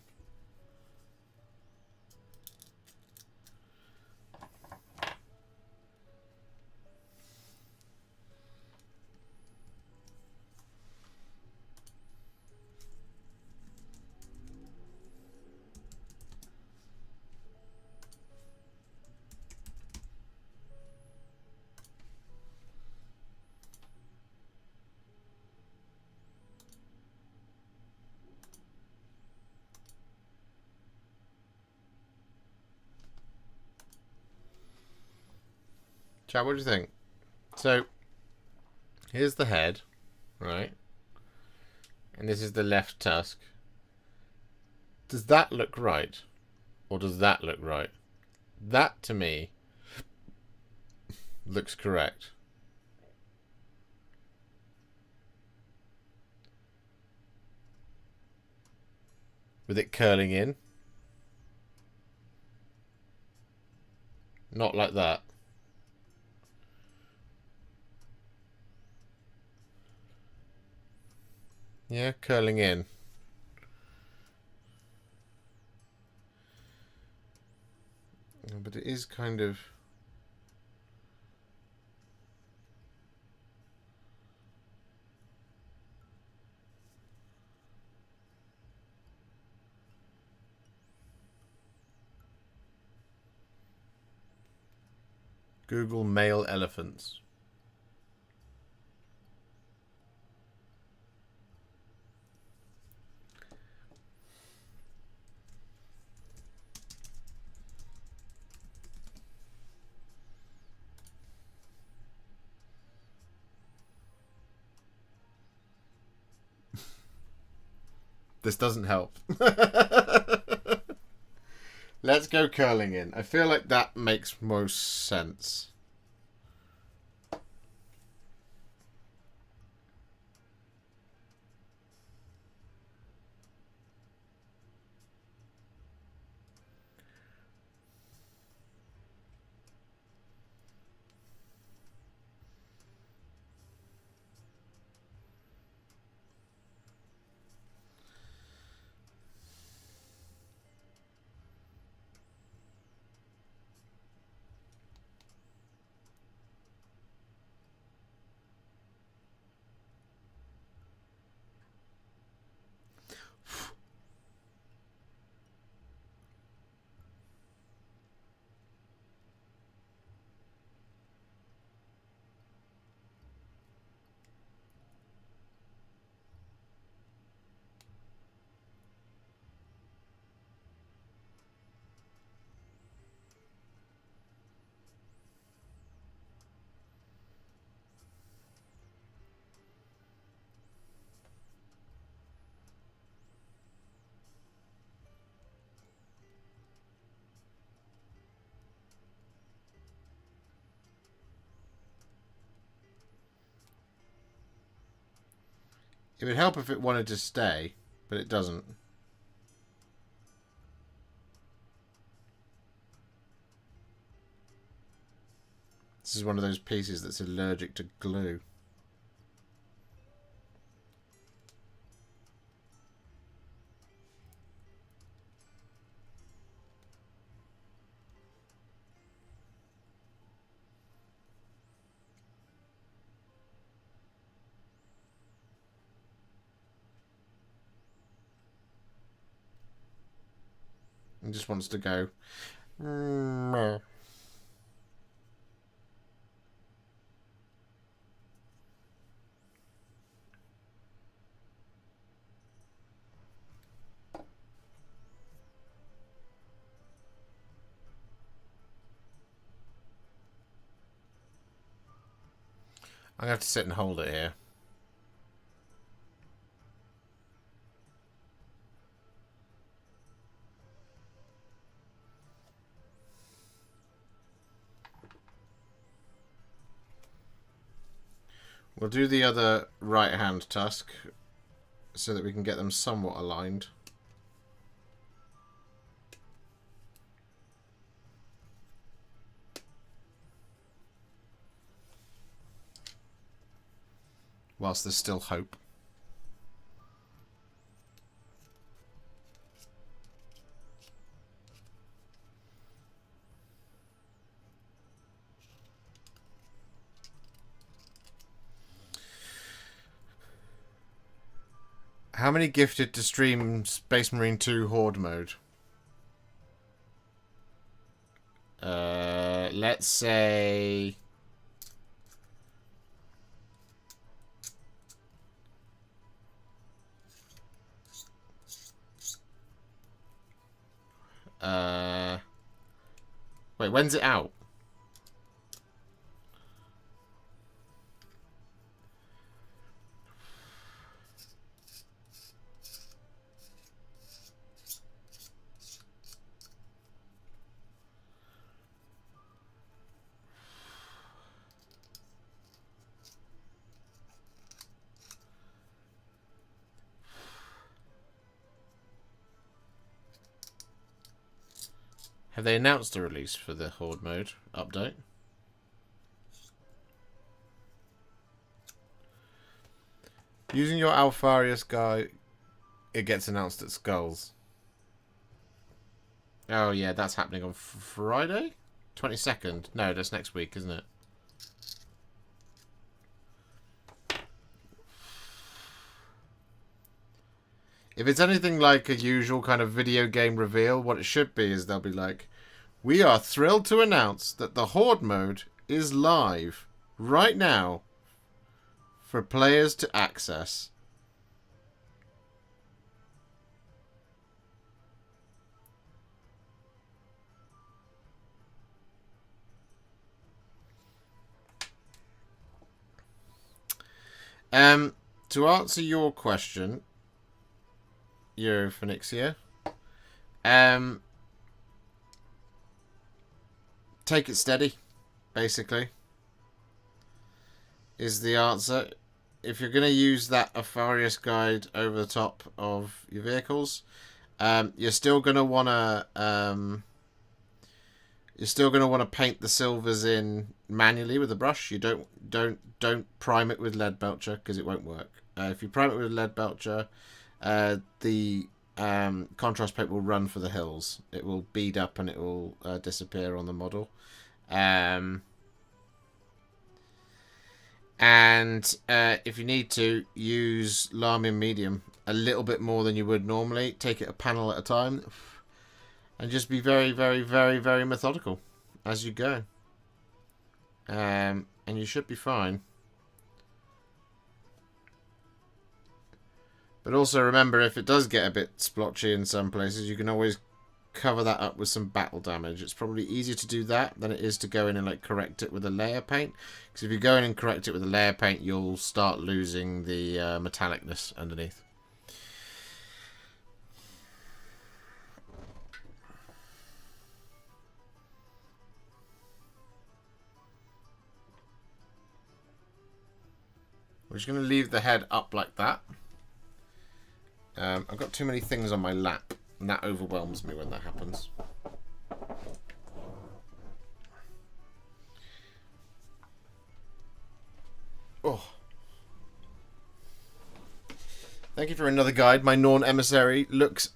Chat, what do you think? So, here's the head, right? And this is the left tusk. Does that look right? Or does that look right? That, to me, looks correct. With it curling in. Not like that. Yeah, curling in. But it is kind of... Google male elephants. This doesn't help. Let's go curling in. I feel like that makes most sense. It would help if it wanted to stay, but it doesn't. This is one of those pieces that's allergic to glue. It just wants to go. I'm going to have to sit and hold it here. We'll do the other right-hand tusk so that we can get them somewhat aligned. Whilst there's still hope. How many gifted to stream Space Marine 2 Horde mode? Let's say... Wait, when's it out? Have they announced a release for the Horde mode update? Using your Alfarius guy, it gets announced at Skulls. Oh yeah, that's happening on Friday? 22nd? No, that's next week, isn't it? If it's anything like a usual kind of video game reveal, what it should be is they'll be like, we are thrilled to announce that the Horde mode is live right now for players to access. To answer your question, Europhenixia, take it steady, basically, is the answer. If you're going to use that Alfarius guide over the top of your vehicles, you're still going to want to paint the silvers in manually with a brush. You don't prime it with lead belcher because it won't work. If you prime it with lead belcher, the contrast paint will run for the hills. It will bead up and it will disappear on the model. And if you need to, use Larmium Medium a little bit more than you would normally. Take it a panel at a time. And just be very, very, very, very methodical as you go. And you should be fine. But also remember, if it does get a bit splotchy in some places, you can always cover that up with some battle damage. It's probably easier to do that than it is to go in and like correct it with a layer paint. Because if you go in and correct it with a layer paint, you'll start losing the metallicness underneath. We're just going to leave the head up like that. I've got too many things on my lap, and that overwhelms me when that happens. Oh. Thank you for another guide. My Norn Emissary looks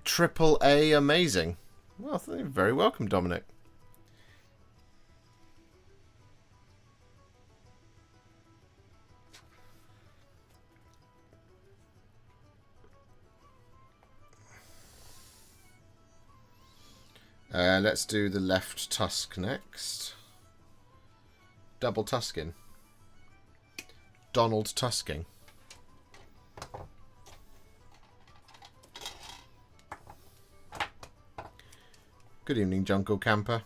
AAA amazing. Well, you're very welcome, Dominic. Let's do the left tusk next. Double tusking. Donald Tusking. Good evening, Jungle Camper.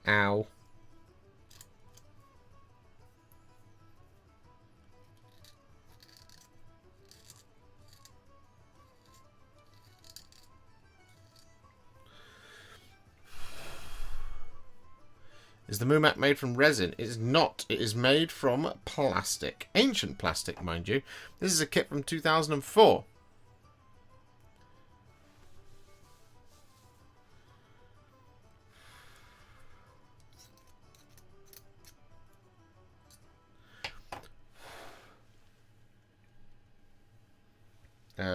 Ow. Is the Mumak made from resin? It is not. It is made from plastic. Ancient plastic, mind you. This is a kit from 2004.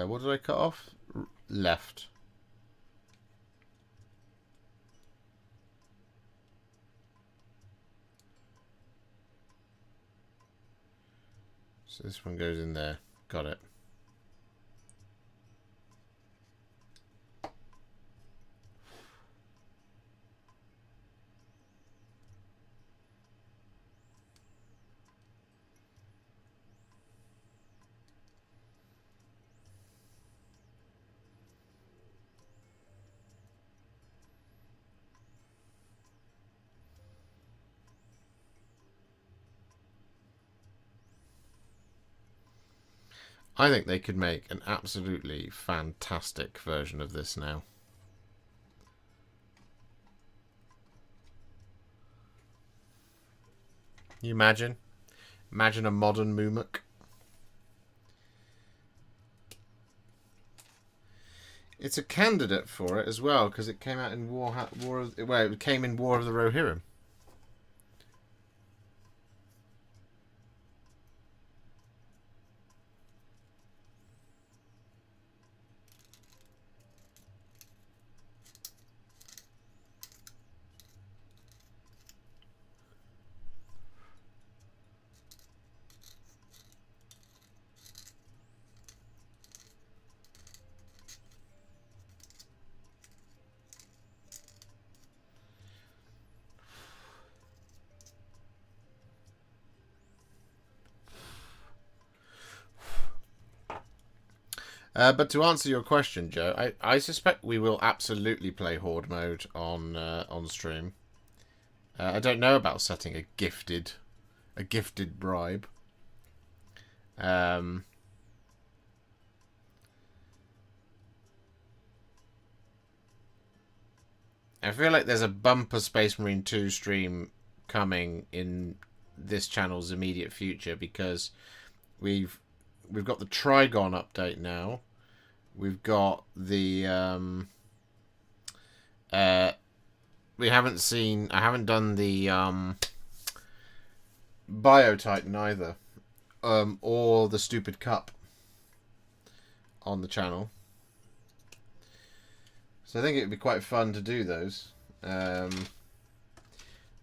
What did I cut off? Left. So this one goes in there. Got it. I think they could make an absolutely fantastic version of this now. Can you imagine? Imagine a modern Mumak. It's a candidate for it as well because it came out in it came in War of the Rohirrim. But to answer your question, Joe, I suspect we will absolutely play Horde mode on stream. I don't know about setting a gifted bribe. I feel like there's a bumper Space Marine 2 stream coming in this channel's immediate future because we've got the Trigon update now. We've got the we haven't seen. I haven't done the Biotitan either, or the Stupid Cup on the channel. So I think it would be quite fun to do those,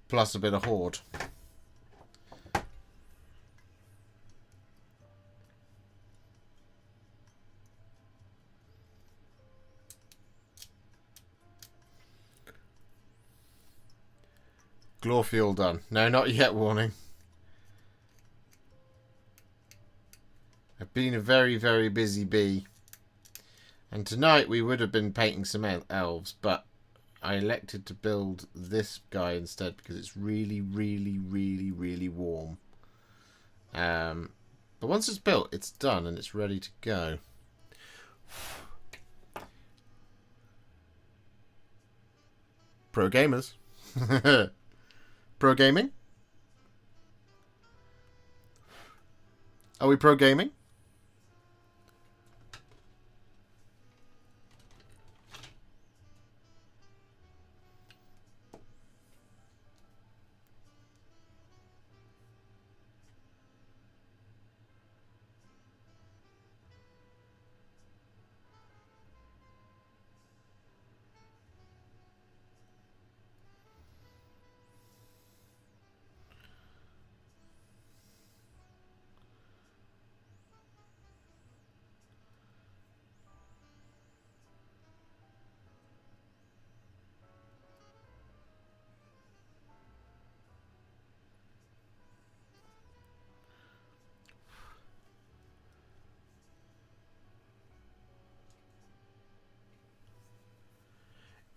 plus a bit of Horde. Glorfield done. No, not yet, warning. I've been a very, very busy bee. And tonight we would have been painting some elves, but I elected to build this guy instead because it's really, really, really, really warm. But once it's built, it's done and it's ready to go. Pro gamers. Pro gaming? Are we pro gaming?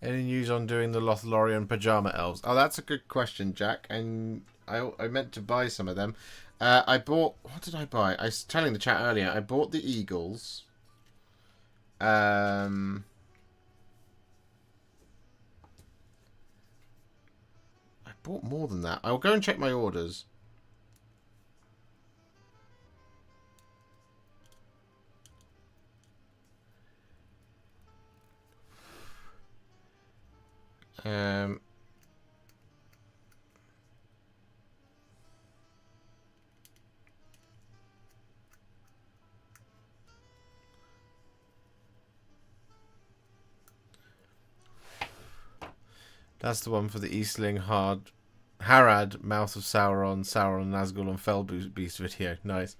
Any news on doing the Lothlorien pajama elves? Oh, that's a good question, Jack. And I meant to buy some of them. I bought... What did I buy? I was telling the chat earlier. I bought the eagles. I bought more than that. I'll go and check my orders. That's the one for the Eastling Harad, Mouth of Sauron, Nazgul, and Fell Beast video. Nice.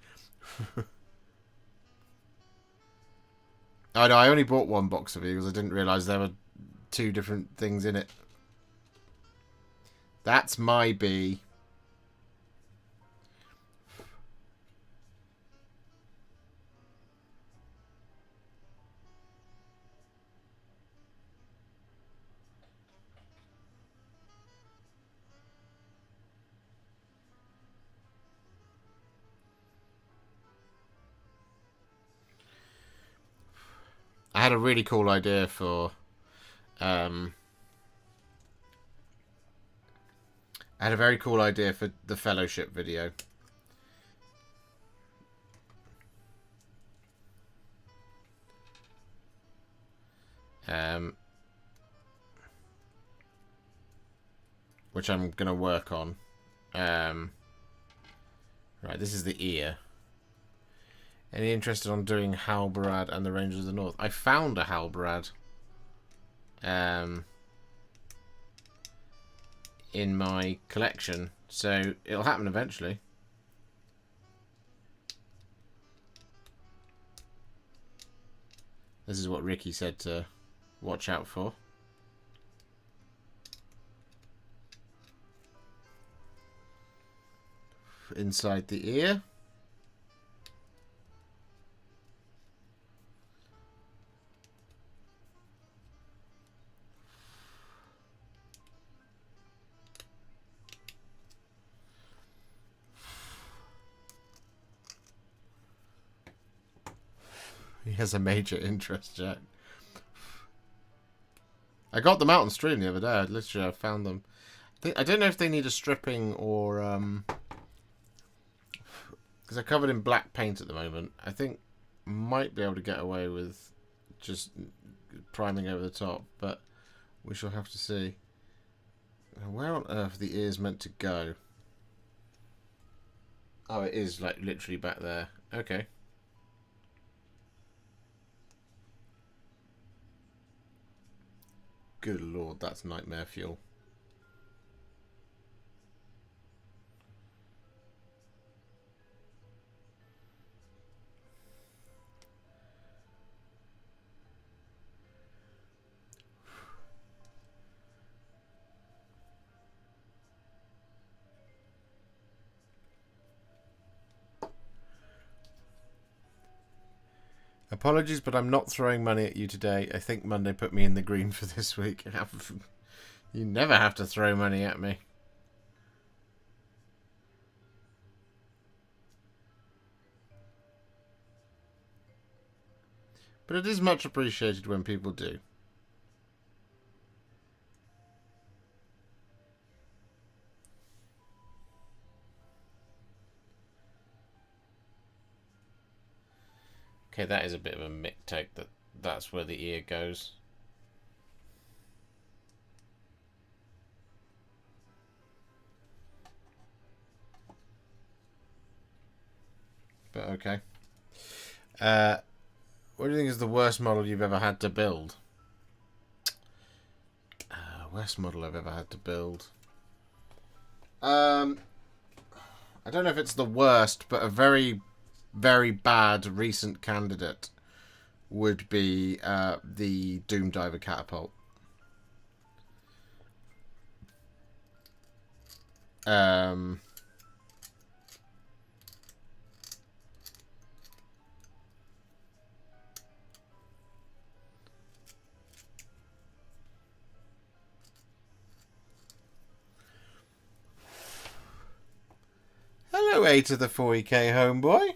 Oh no, I only bought one box of eagles. I didn't realise there were two different things in it. That's my bee. I had a really cool idea for I had a very cool idea for the Fellowship video. Which I'm going to work on. Right, this is the ear. Any interested on doing Halbarad and the Rangers of the North? I found a Halbarad. In my collection. So, it'll happen eventually. This is what Ricky said to watch out for. Inside the ear. He has a major interest, Jack. I got them out on stream the other day. I found them. I don't know if they need a stripping or... because they're covered in black paint at the moment. I think might be able to get away with just priming over the top, but we shall have to see. Where on earth are the ears meant to go? Oh, it is like literally back there. Okay. Good lord, that's nightmare fuel. Apologies, but I'm not throwing money at you today. I think Monday put me in the green for this week. You never have to throw money at me. But it is much appreciated when people do. Okay, that is a bit of a mick take that's where the ear goes. But okay. What do you think is the worst model you've ever had to build? Worst model I've ever had to build. I don't know if it's the worst, but a very, very bad recent candidate would be the Doom Diver catapult. Hello, A to the 40k homeboy.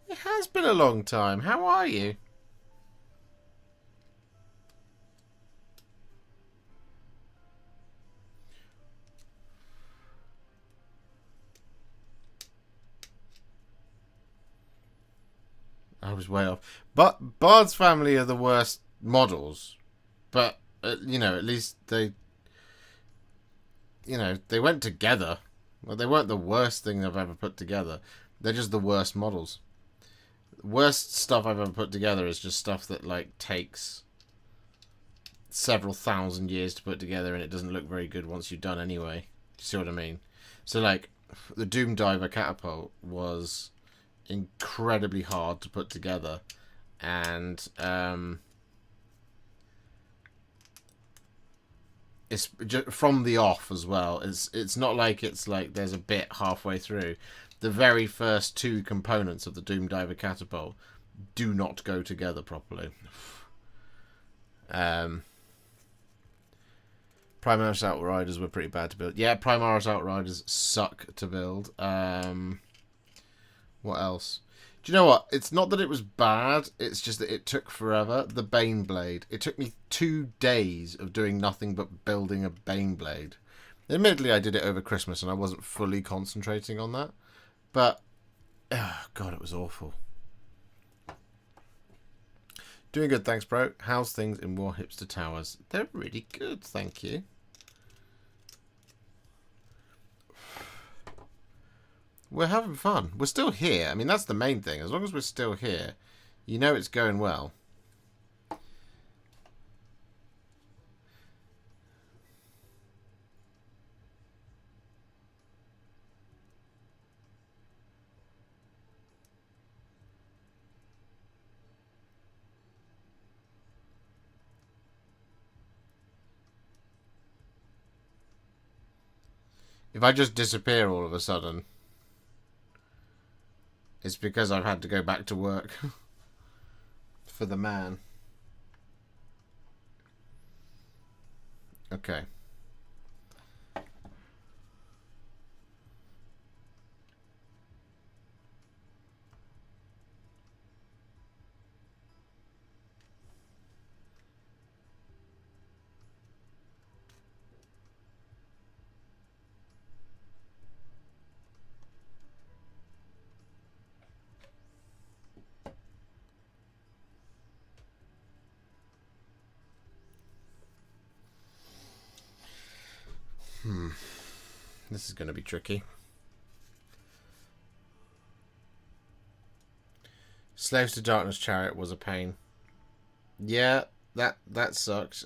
It has been a long time. How are you? I was way off. But Bard's family are the worst models. But, you know, at least they... You know, they went together. Well, they weren't the worst thing I've ever put together. They're just the worst models. The worst stuff I've ever put together is just stuff that, like, takes several thousand years to put together and it doesn't look very good once you're done anyway. Do you see what I mean? So, like, the Doom Diver catapult was incredibly hard to put together, and it's from the off as well. It's not like it's like there's a bit halfway through. The very first two components of the Doom Diver catapult do not go together properly. Primaris Outriders were pretty bad to build. Yeah, Primaris Outriders suck to build. What else? Do you know what? It's not that it was bad. It's just that it took forever. The Bane Blade. It took me 2 days of doing nothing but building a Bane Blade. Admittedly, I did it over Christmas and I wasn't fully concentrating on that. But, oh God, it was awful. Doing good, thanks, bro. How's things in Warhipster Towers? They're really good, thank you. We're having fun. We're still here. I mean, that's the main thing. As long as we're still here, you know it's going well. If I just disappear all of a sudden, it's because I've had to go back to work for the man. Okay. This is going to be tricky. Slaves to Darkness Chariot was a pain. Yeah, that sucked.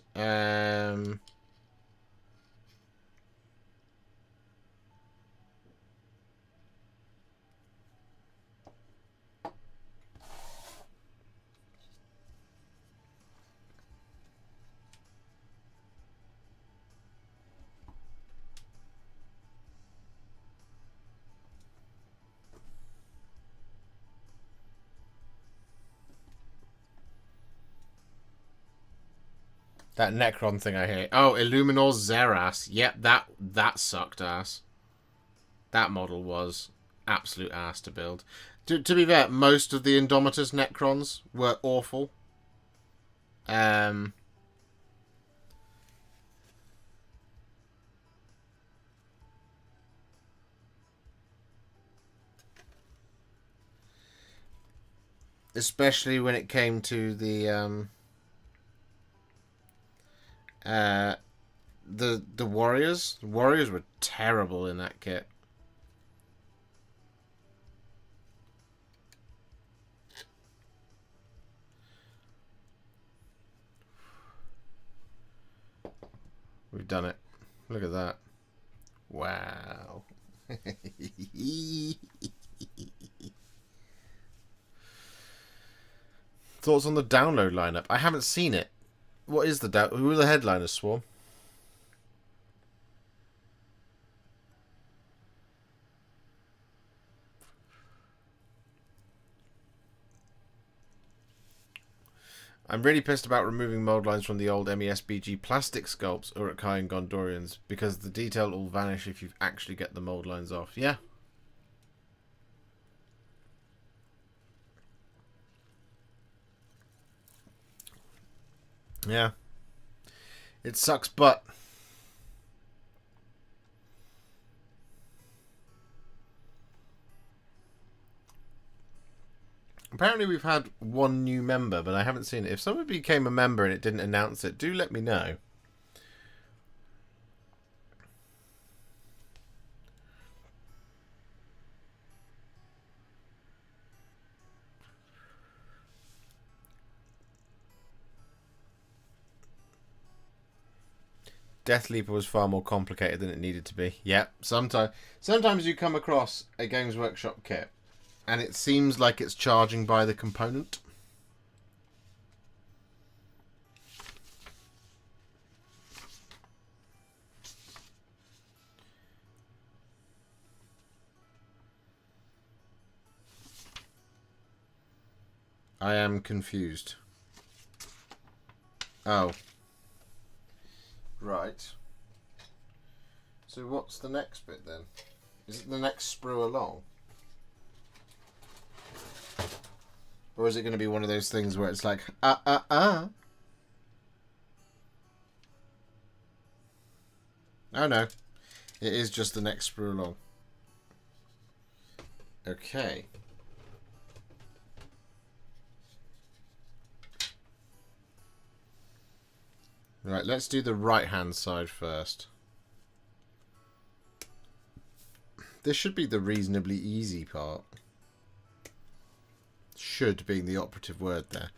That Necron thing I hate. Oh, Illuminor Xerath. Yep, that sucked ass. That model was absolute ass to build. To be fair, most of the Indomitus Necrons were awful. Especially when it came to the warriors. The warriors were terrible in that kit. We've done it. Look at that. Wow. Thoughts on the download lineup? I haven't seen it. What is the who are the headliners, Swarm? I'm really pissed about removing mold lines from the old MESBG plastic sculpts or at Kai and Gondorians because the detail will vanish if you actually get the mold lines off. Yeah. Yeah. It sucks, but... Apparently we've had one new member, but I haven't seen it. If someone became a member and it didn't announce it, do let me know. Death Leaper was far more complicated than it needed to be. Yep. Sometimes you come across a Games Workshop kit and it seems like it's charging by the component. I am confused. Oh. Right. So what's the next bit then? Is it the next sprue along? Or is it going to be one of those things where it's like, Oh no. It is just the next sprue along. Okay. Right, let's do the right-hand side first. This should be the reasonably easy part. Should being the operative word there.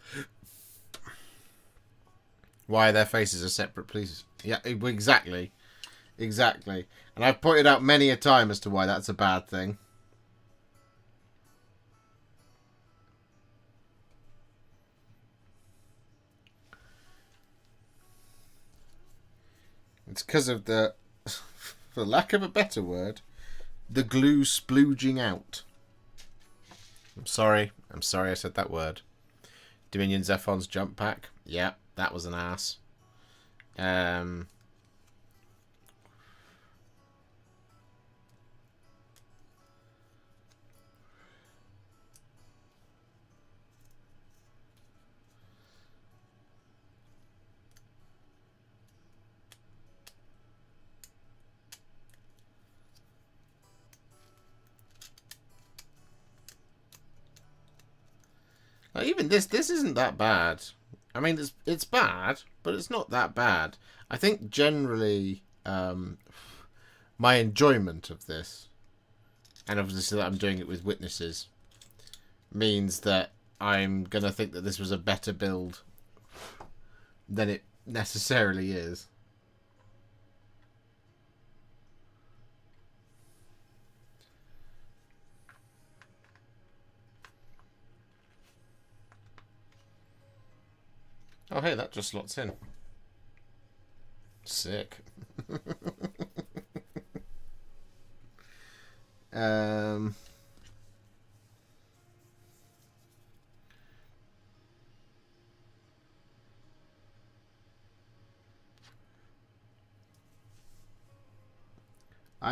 Why their faces are separate, please. Yeah, exactly. Exactly. And I've pointed out many a time as to why that's a bad thing. It's because of the, for lack of a better word, the glue splooging out. I'm sorry I said that word. Dominion Zephon's jump pack. Yeah, that was an ass. Even this isn't that bad. I mean, it's bad, but it's not that bad. I think generally my enjoyment of this, and obviously that I'm doing it with witnesses, means that I'm going to think that this was a better build than it necessarily is. Oh, hey, that just slots in. Sick. I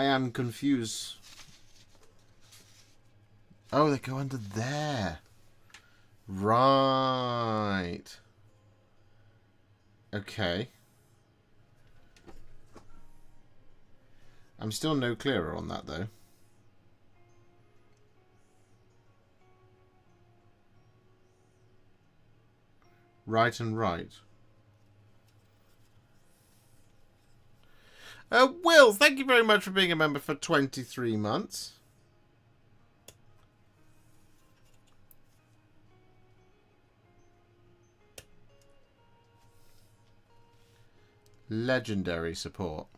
am confused. Oh, they go under there. Right. Okay. I'm still no clearer on that, though. Right and right. Will, thank you very much for being a member for 23 months. Legendary support.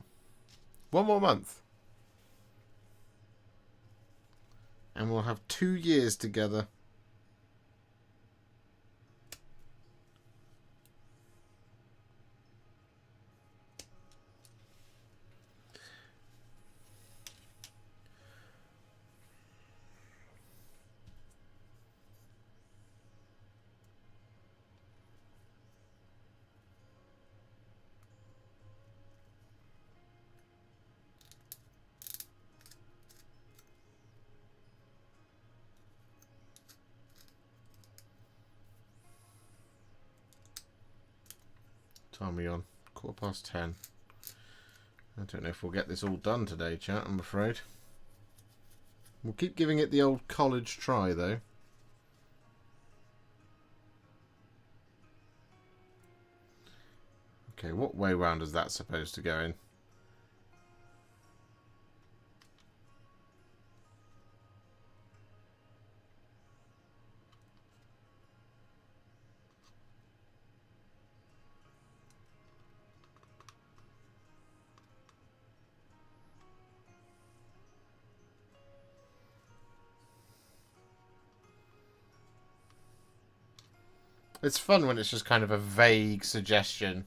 One more month. And we'll have 2 years together. Time are we on? 10:15. I don't know if we'll get this all done today, chat, I'm afraid. We'll keep giving it the old college try, though. Okay, what way round is that supposed to go in? It's fun when it's just kind of a vague suggestion.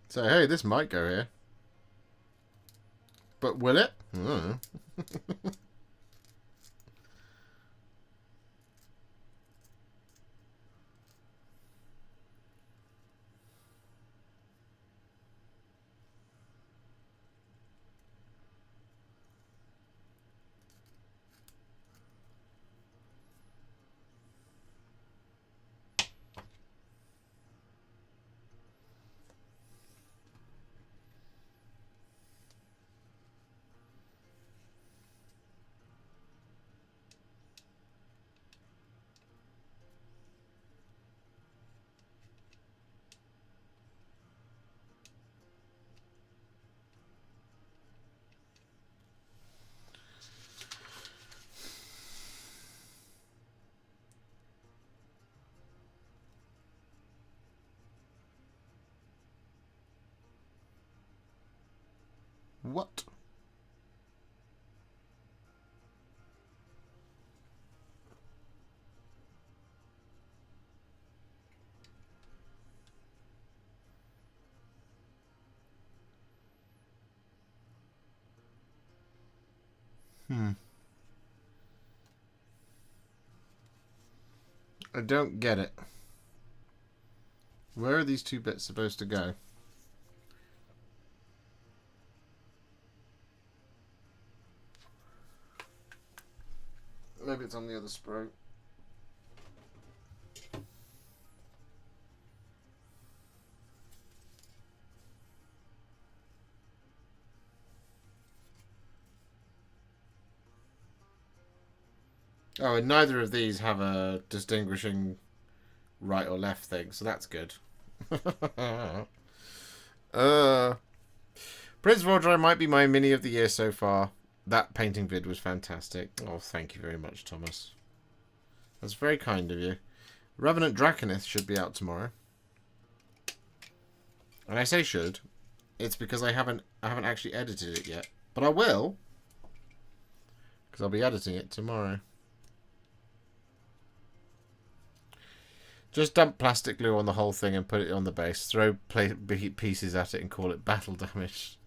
So, hey, this might go here. But will it? What? I don't get it. Where are these two bits supposed to go? Maybe it's on the other sprue. Oh, and neither of these have a distinguishing right or left thing, so that's good. Prince Vordry might be my mini of the year so far. That painting vid was fantastic. Oh, thank you very much, Thomas. That's very kind of you. Revenant Draconith should be out tomorrow. And I say should. It's because I haven't actually edited it yet. But I will. Because I'll be editing it tomorrow. Just dump plastic glue on the whole thing and put it on the base. Throw pieces at it and call it battle damage.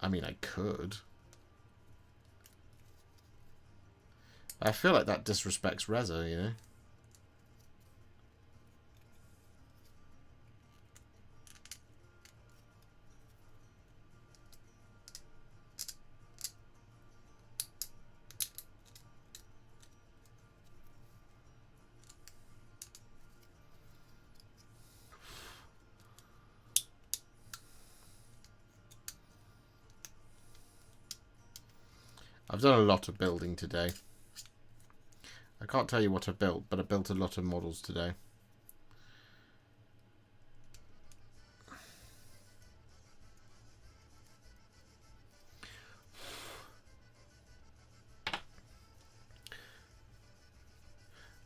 I mean, I could. I feel like that disrespects Reza, you know? I've done a lot of building today. I can't tell you what I built, but I built a lot of models today.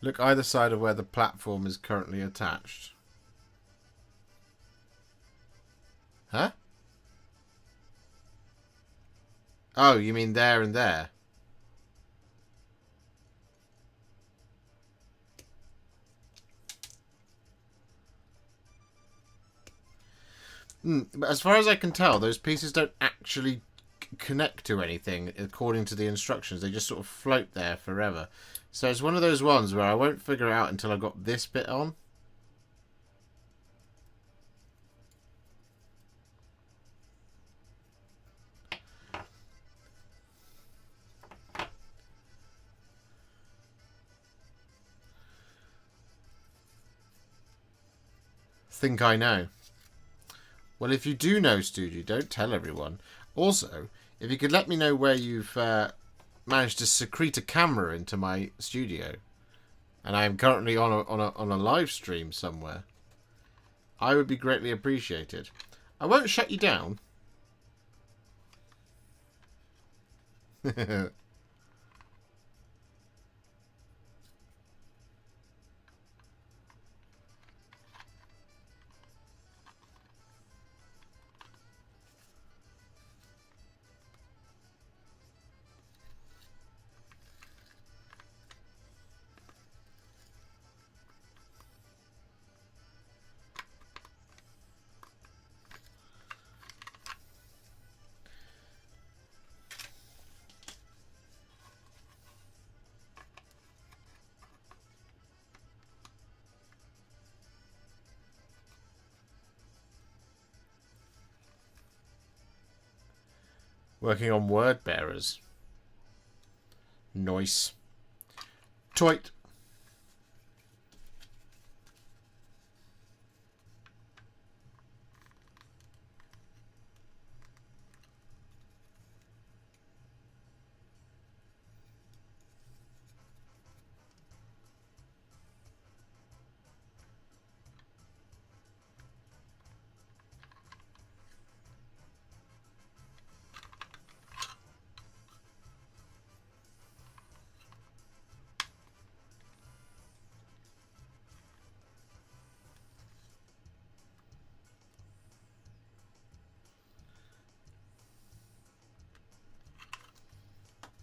Look either side of where the platform is currently attached. Huh? Oh, you mean there and there? But as far as I can tell, those pieces don't actually connect to anything according to the instructions. They just sort of float there forever. So it's one of those ones where I won't figure it out until I've got this bit on. think I know. Well, if you do know, Stoogie, don't tell everyone. Also, if you could let me know where you've managed to secrete a camera into my studio, and I am currently on a live stream somewhere, I would be greatly appreciated. I won't shut you down. Working on word bearers. Nice. Toit.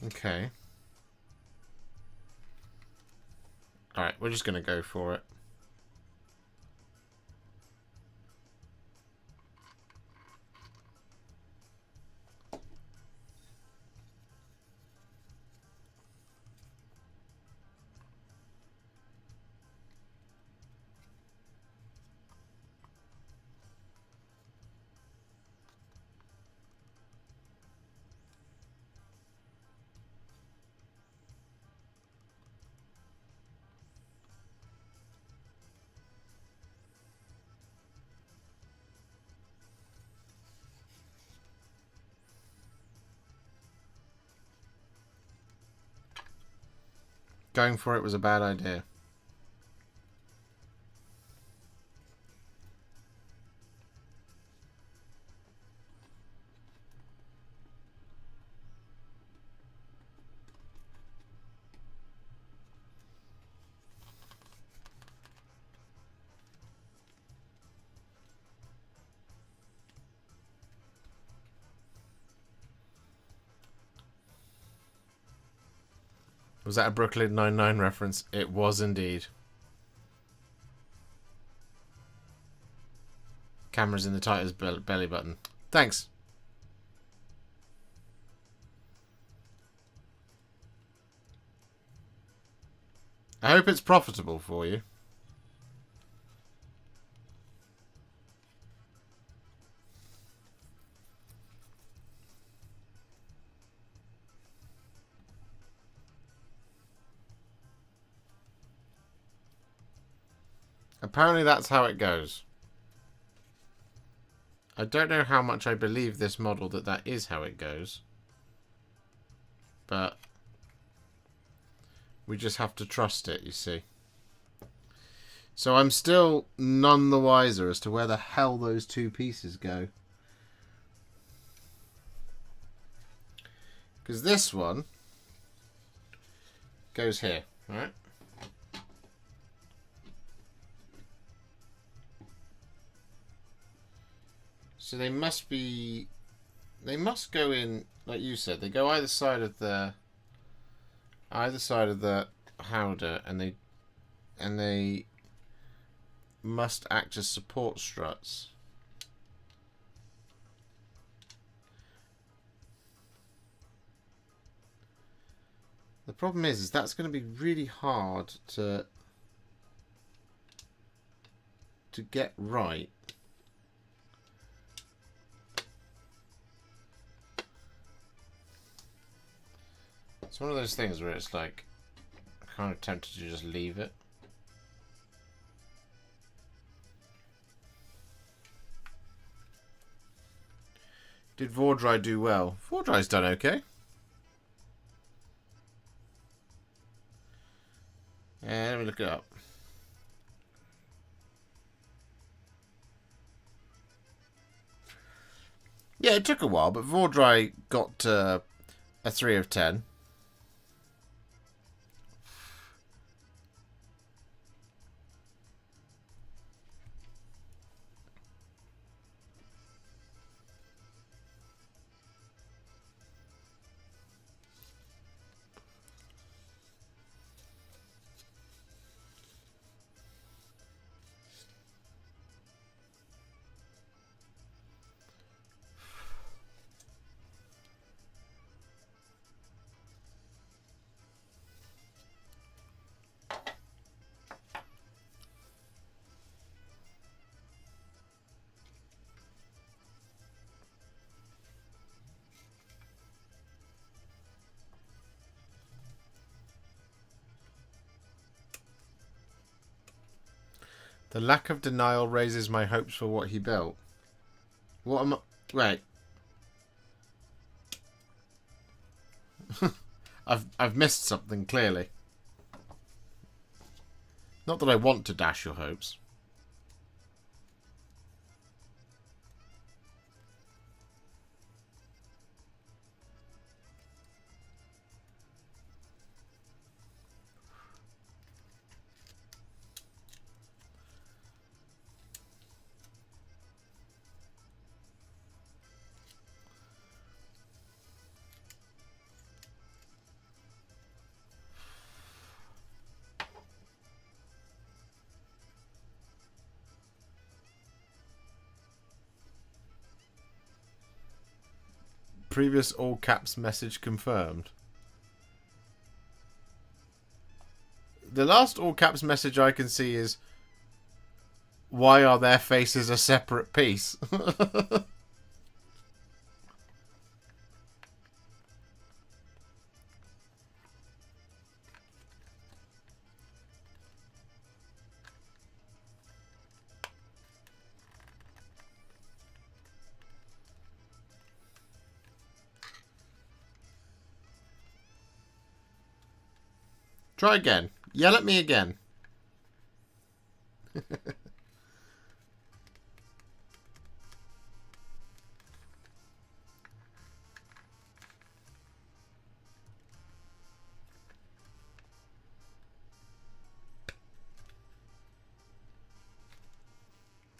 Okay. Alright, we're just going to go for it. Going for it was a bad idea. Was that a Brooklyn Nine-Nine reference? It was indeed. Camera's in the tiger's belly button. Thanks. I hope it's profitable for you. Apparently that's how it goes. I don't know how much I believe this model that is how it goes. But we just have to trust it, you see. So I'm still none the wiser as to where the hell those two pieces go. Because this one goes here, right? So they must go in, like you said, they go either side of the howdah, and they must act as support struts. The problem is that's going to be really hard to get right. It's one of those things where it's like, I'm kind of tempted to just leave it. Did Vordry do well? Vordry's done okay. Let me look it up. Yeah, it took a while, but Vordry got a 3 of 10. The lack of denial raises my hopes for what he built. What am I... Wait. I've missed something, clearly. Not that I want to dash your hopes. Previous all caps message confirmed. The last all caps message I can see is, why are their faces a separate piece? Try again. Yell at me again.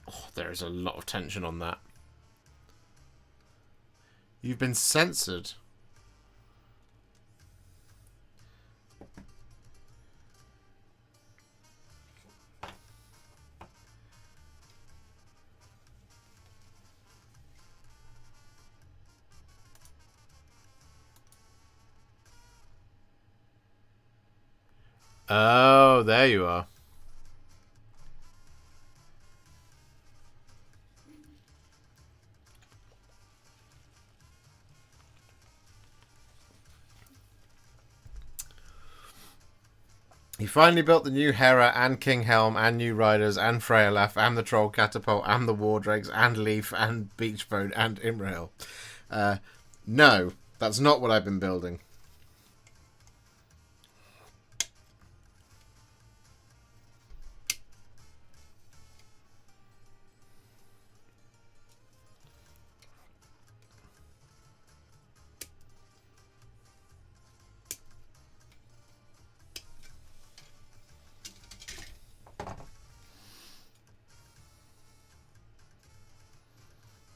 Oh, there is a lot of tension on that. You've been censored. Oh, there you are. He finally built the new Hera and King Helm and new riders and Freylaf and the Troll Catapult and the War Dregs and Leaf and Beachbone and Imrail. No, that's not what I've been building.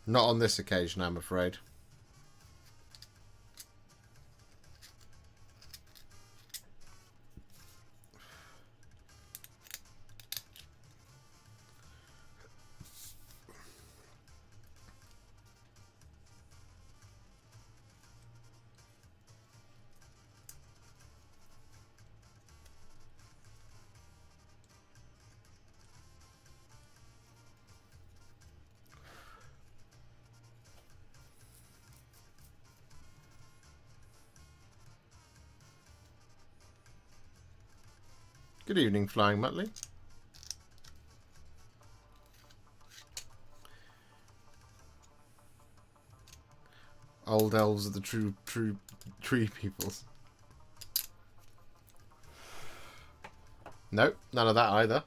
Not on this occasion, I'm afraid. Good evening, Flying Muttley. Old elves are the true tree peoples. Nope, none of that either.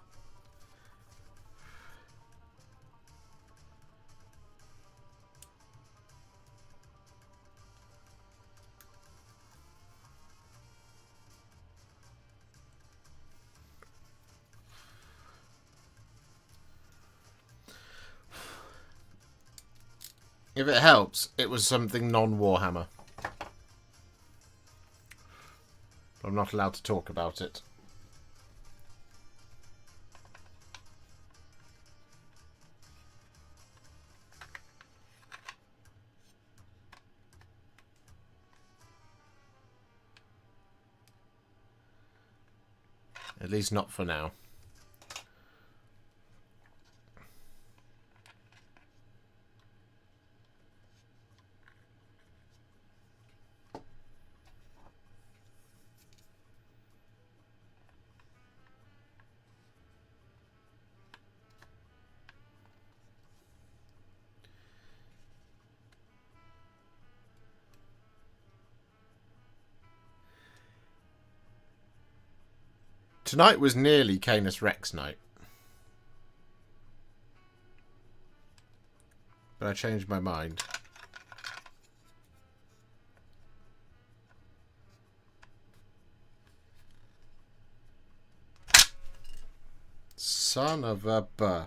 If it helps, it was something non-Warhammer. I'm not allowed to talk about it. At least not for now. Tonight was nearly Canis Rex night. But I changed my mind. Son of a buh.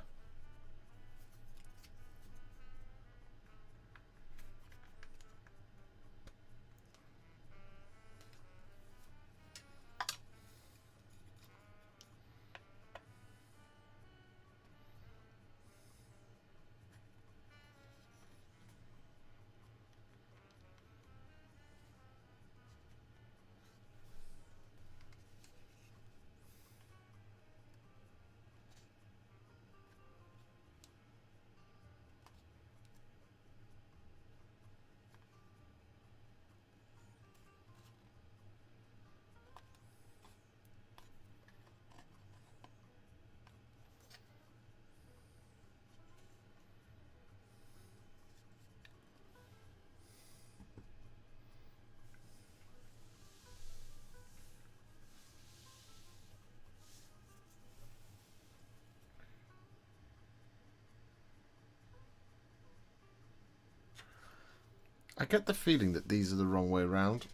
I get the feeling that these are the wrong way around.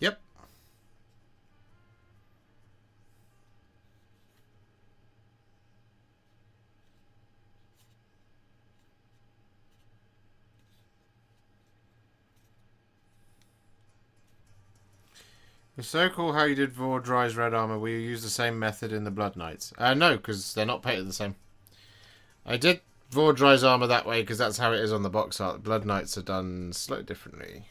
Yep. It's so cool how you did Vordry's red armor. Will you use the same method in the Blood Knights? No, because they're not painted the same. I did Vordry's armor that way because that's how it is on the box art. Blood Knights are done slightly differently.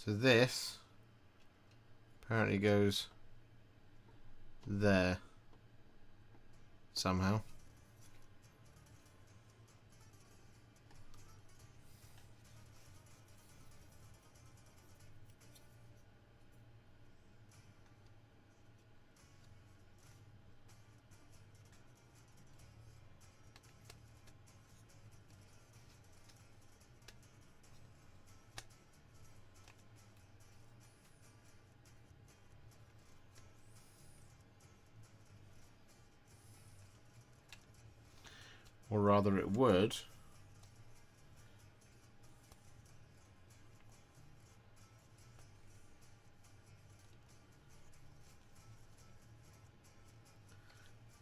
So this apparently goes there somehow. Or rather it would.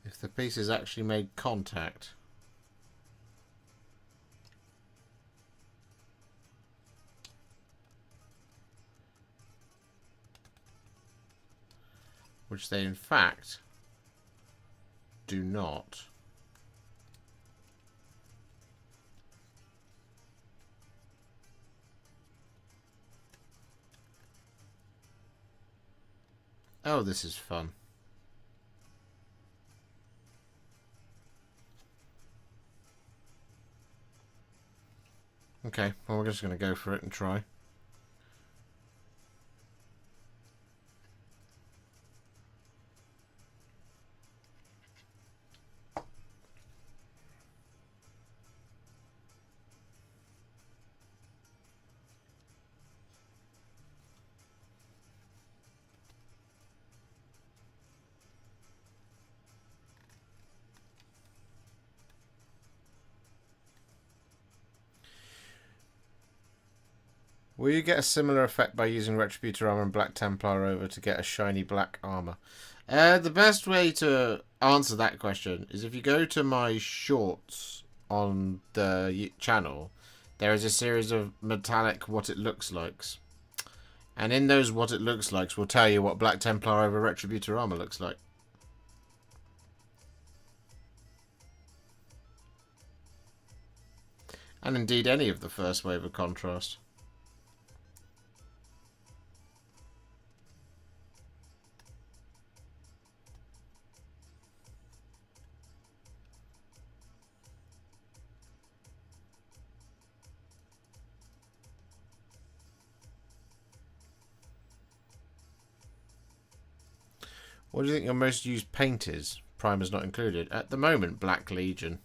If the pieces actually made contact. Which they in fact do not. Oh, this is fun. Okay, well we're just going to go for it and try. Will you get a similar effect by using Retributor armor and Black Templar over to get a shiny black armor? The best way to answer that question is if you go to my shorts on the channel, there is a series of metallic what it looks likes. And in those what it looks likes will tell you what Black Templar over Retributor armor looks like. And indeed any of the first wave of contrast. What do you think your most used paint is? Primers not included. At the moment, Black Legion.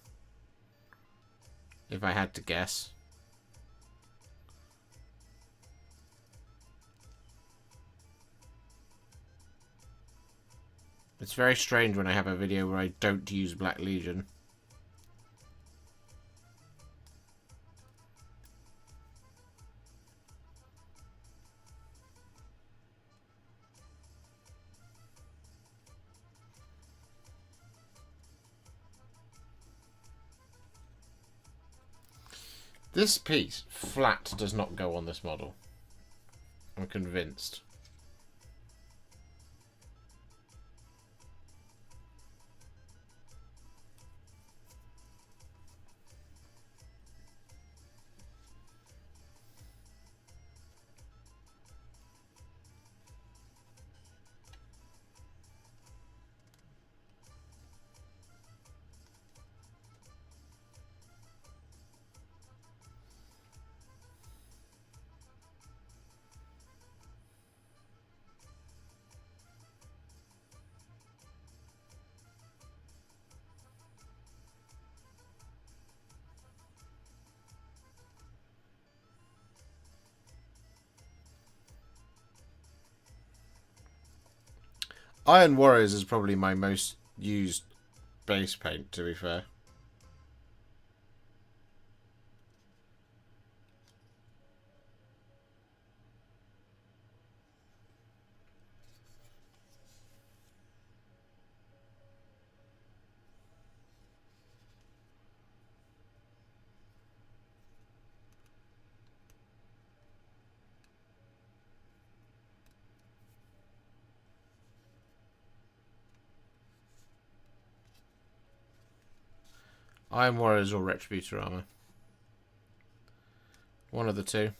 If I had to guess. It's very strange when I have a video where I don't use Black Legion. This piece, flat, does not go on this model. I'm convinced. Iron Warriors is probably my most used base paint, to be fair. Iron Warriors or Retributor armor. One of the two.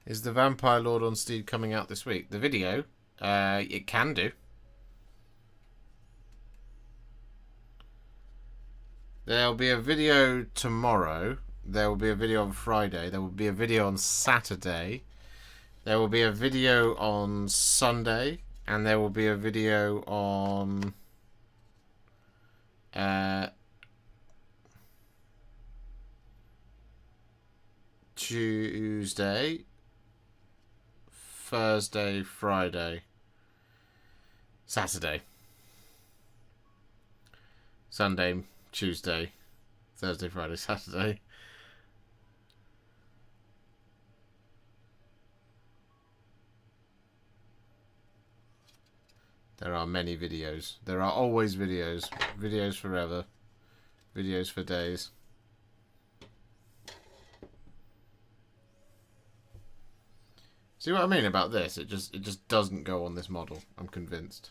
Is the Vampire Lord on Steed coming out this week? The video? It can do. There'll be a video tomorrow. There will be a video on Friday. There will be a video on Saturday. There will be a video on Sunday. And there will be a video on... Tuesday, Thursday, Friday, Saturday, Sunday, Tuesday, Thursday, Friday, Saturday. There are many videos. There are always videos. Videos forever. Videos for days. See what I mean about this? It just doesn't go on this model. I'm convinced.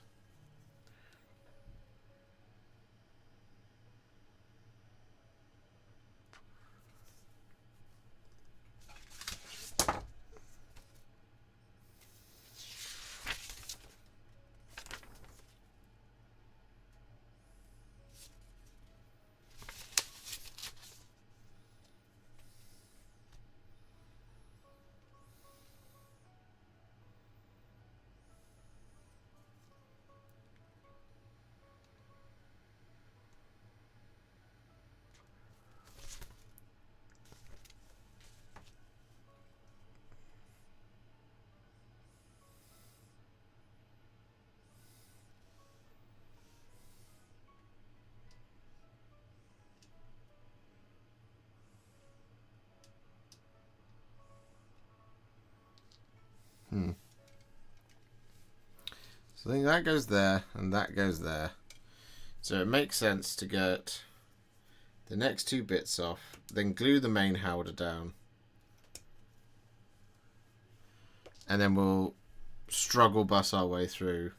So I think that goes there and that goes there. So it makes sense to get the next two bits off, then glue the main howdah down. And then we'll struggle bus our way through.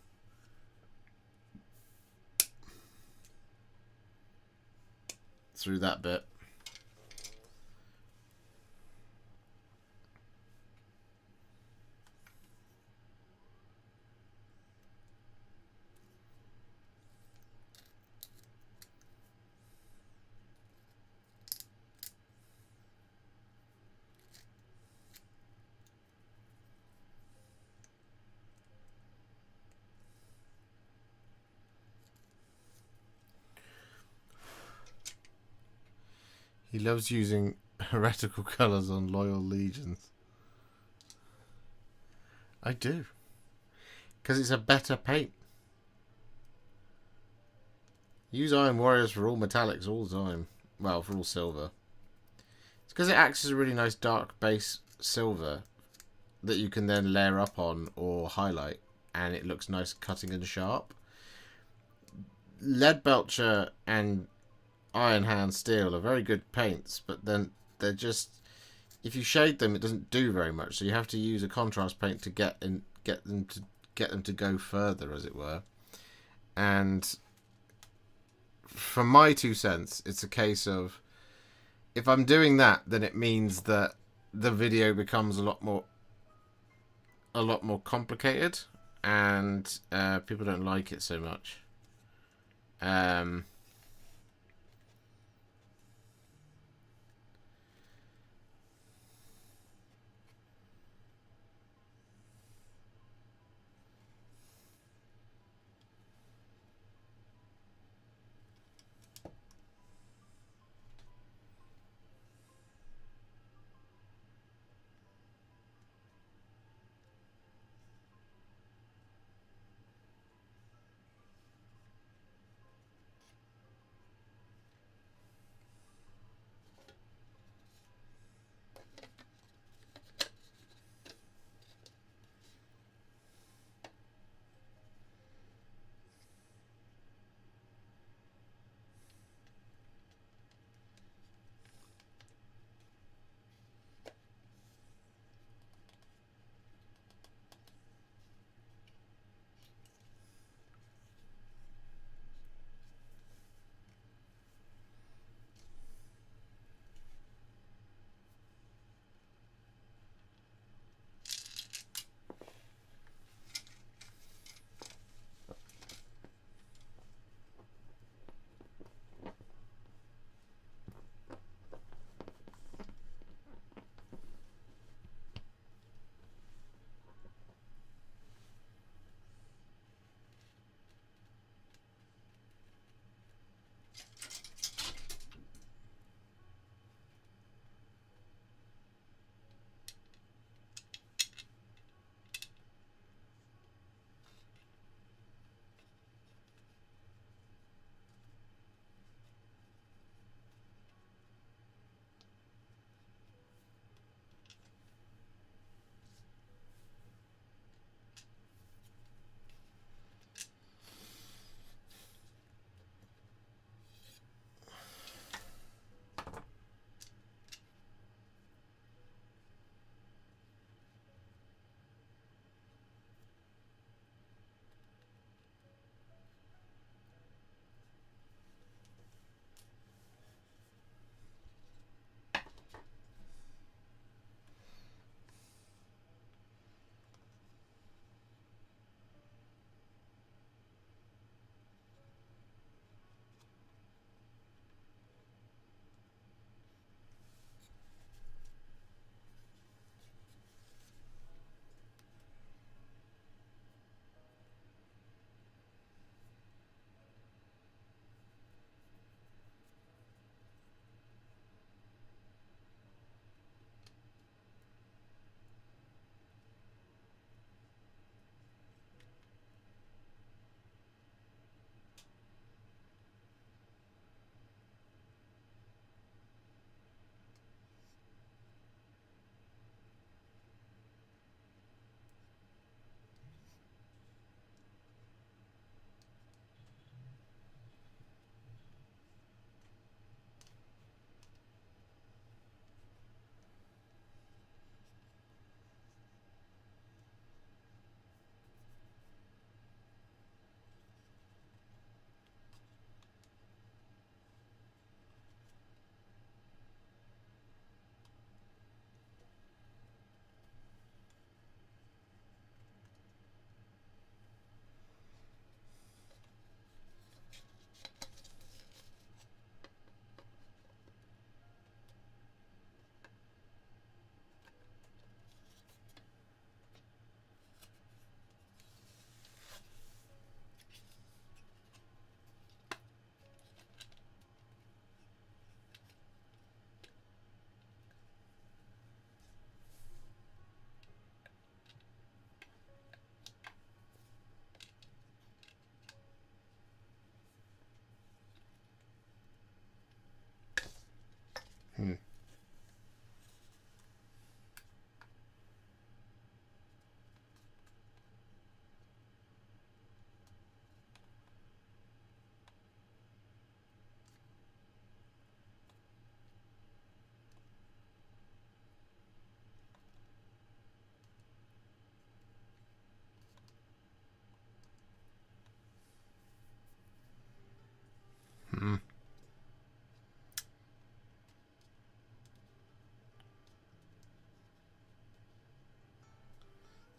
Through that bit. He loves using heretical colours on loyal legions. I do. Because it's a better paint. Use Iron Warriors for all metallics all the time. Well, for all silver. It's because it acts as a really nice dark base silver that you can then layer up on or highlight. And it looks nice, cutting and sharp. Lead Belcher and Iron Hand Steel are very good paints, but then they're just, if you shade them, it doesn't do very much. So you have to use a contrast paint to get them to go further, as it were. And from my 2 cents, it's a case of, if I'm doing that, then it means that the video becomes a lot more complicated, and people don't like it so much.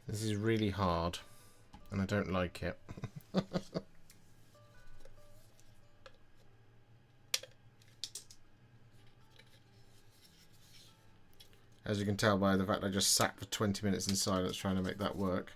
This is really hard, and I don't like it. As you can tell by the fact I just sat for 20 minutes in silence trying to make that work.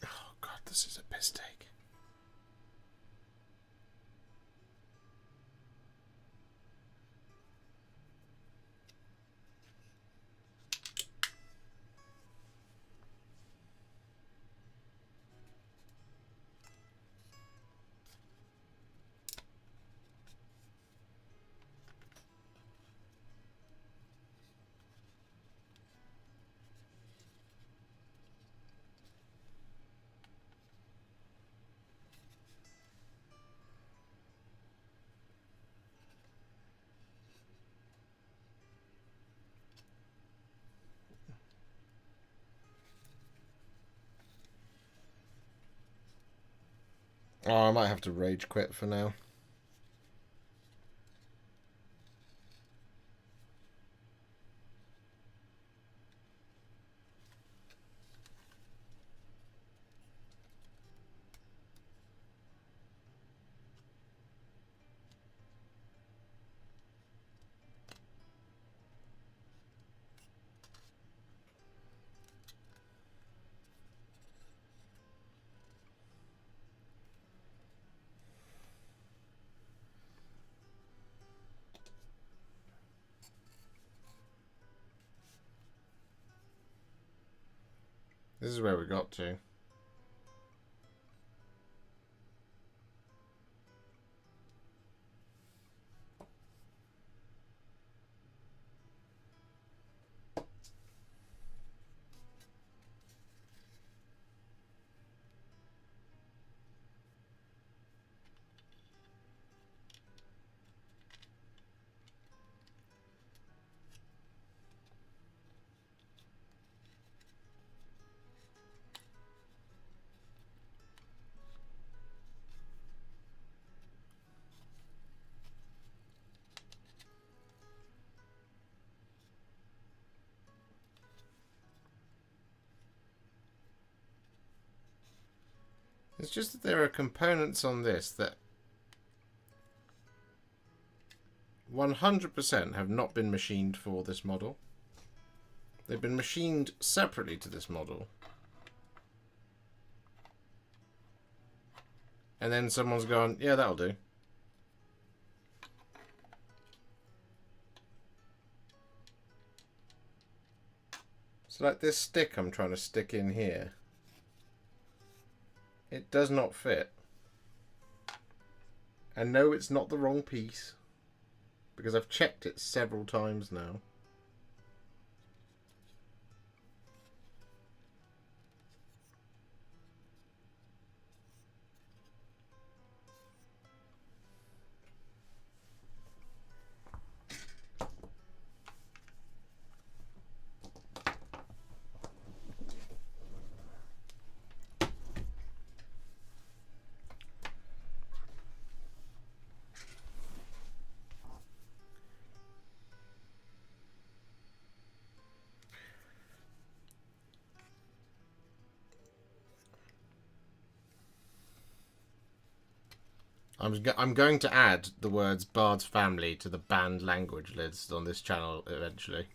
Oh god, this is a piss take. Oh, I might have to rage quit for now. This is where we got to. It's just that there are components on this that 100% have not been machined for this model. They've been machined separately to this model. And then someone's gone, yeah, that'll do. So like this stick I'm trying to stick in here, it does not fit. And no, it's not the wrong piece, because I've checked it several times now. I'm going to add the words Bard's family to the banned language list on this channel eventually.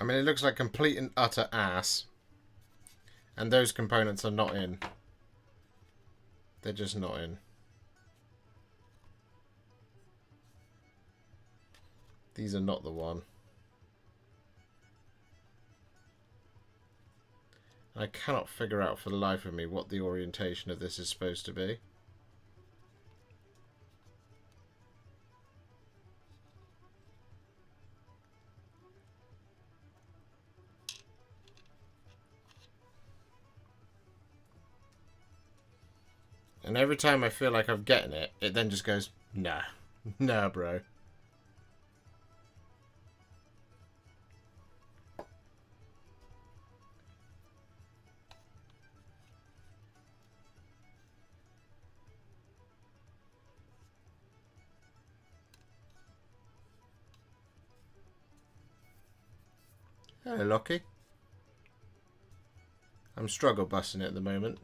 I mean, it looks like complete and utter ass. And those components are not in. They're just not in. These are not the one. I cannot figure out for the life of me what the orientation of this is supposed to be. And every time I feel like I'm getting it, it then just goes, nah. Nah, bro. Hello, Lockie. I'm struggle busing it at the moment.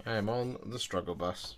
I am on the struggle bus.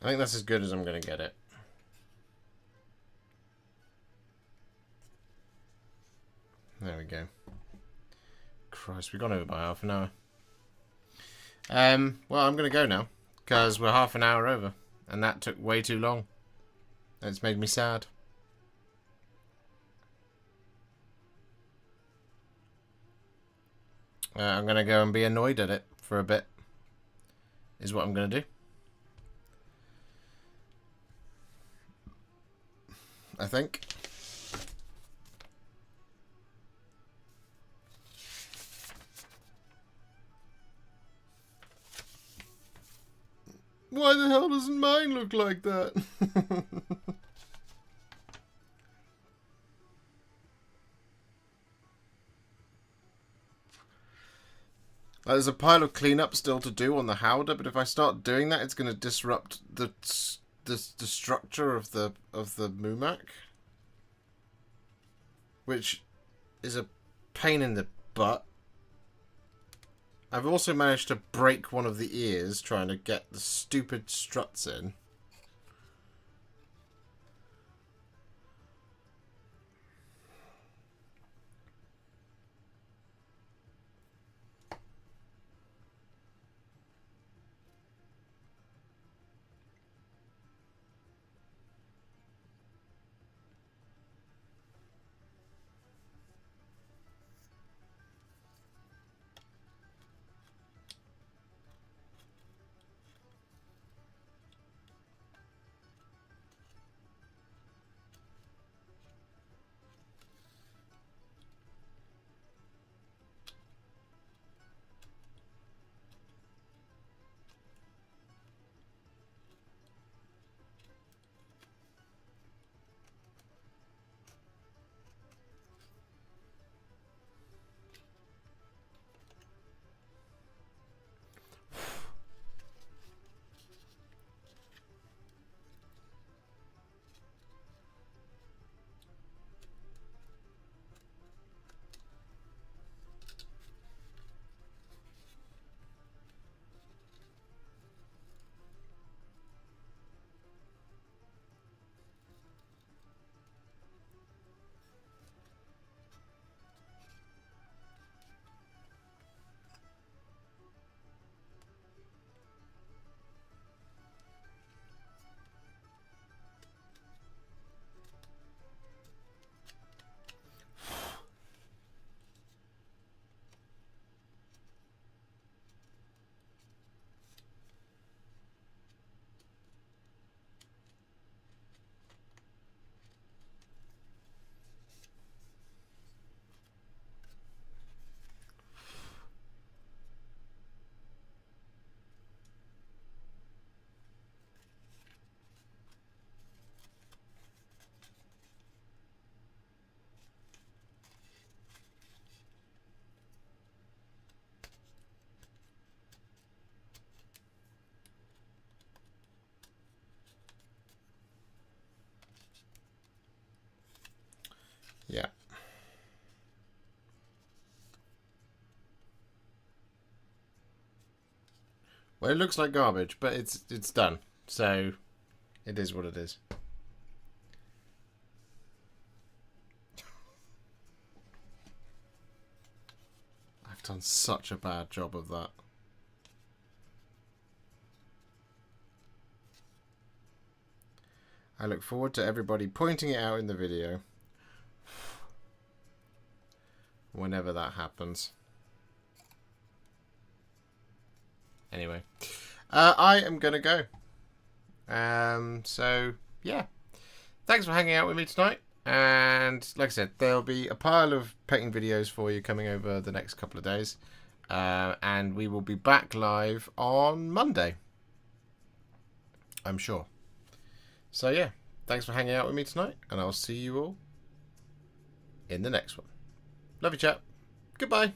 I think that's as good as I'm going to get it. There we go. Christ, we've gone over by half an hour. Well, I'm going to go now, because we're half an hour over, and that took way too long. It's made me sad. I'm going to go and be annoyed at it for a bit, is what I'm going to do. I think. Why the hell doesn't mine look like that? There's a pile of cleanup still to do on the Howder, but if I start doing that, it's going to disrupt the structure of the Mumak, which is a pain in the butt. I've also managed to break one of the ears trying to get the stupid struts in. Yeah. Well, it looks like garbage, but it's done. So, it is what it is. I've done such a bad job of that. I look forward to everybody pointing it out in the video. whenever that happens. Anyway, I am going to go. So, yeah. Thanks for hanging out with me tonight. And like I said, there'll be a pile of petting videos for you coming over the next couple of days. And we will be back live on Monday, I'm sure. So, yeah. Thanks for hanging out with me tonight. And I'll see you all in the next one. Love you, chat. Goodbye.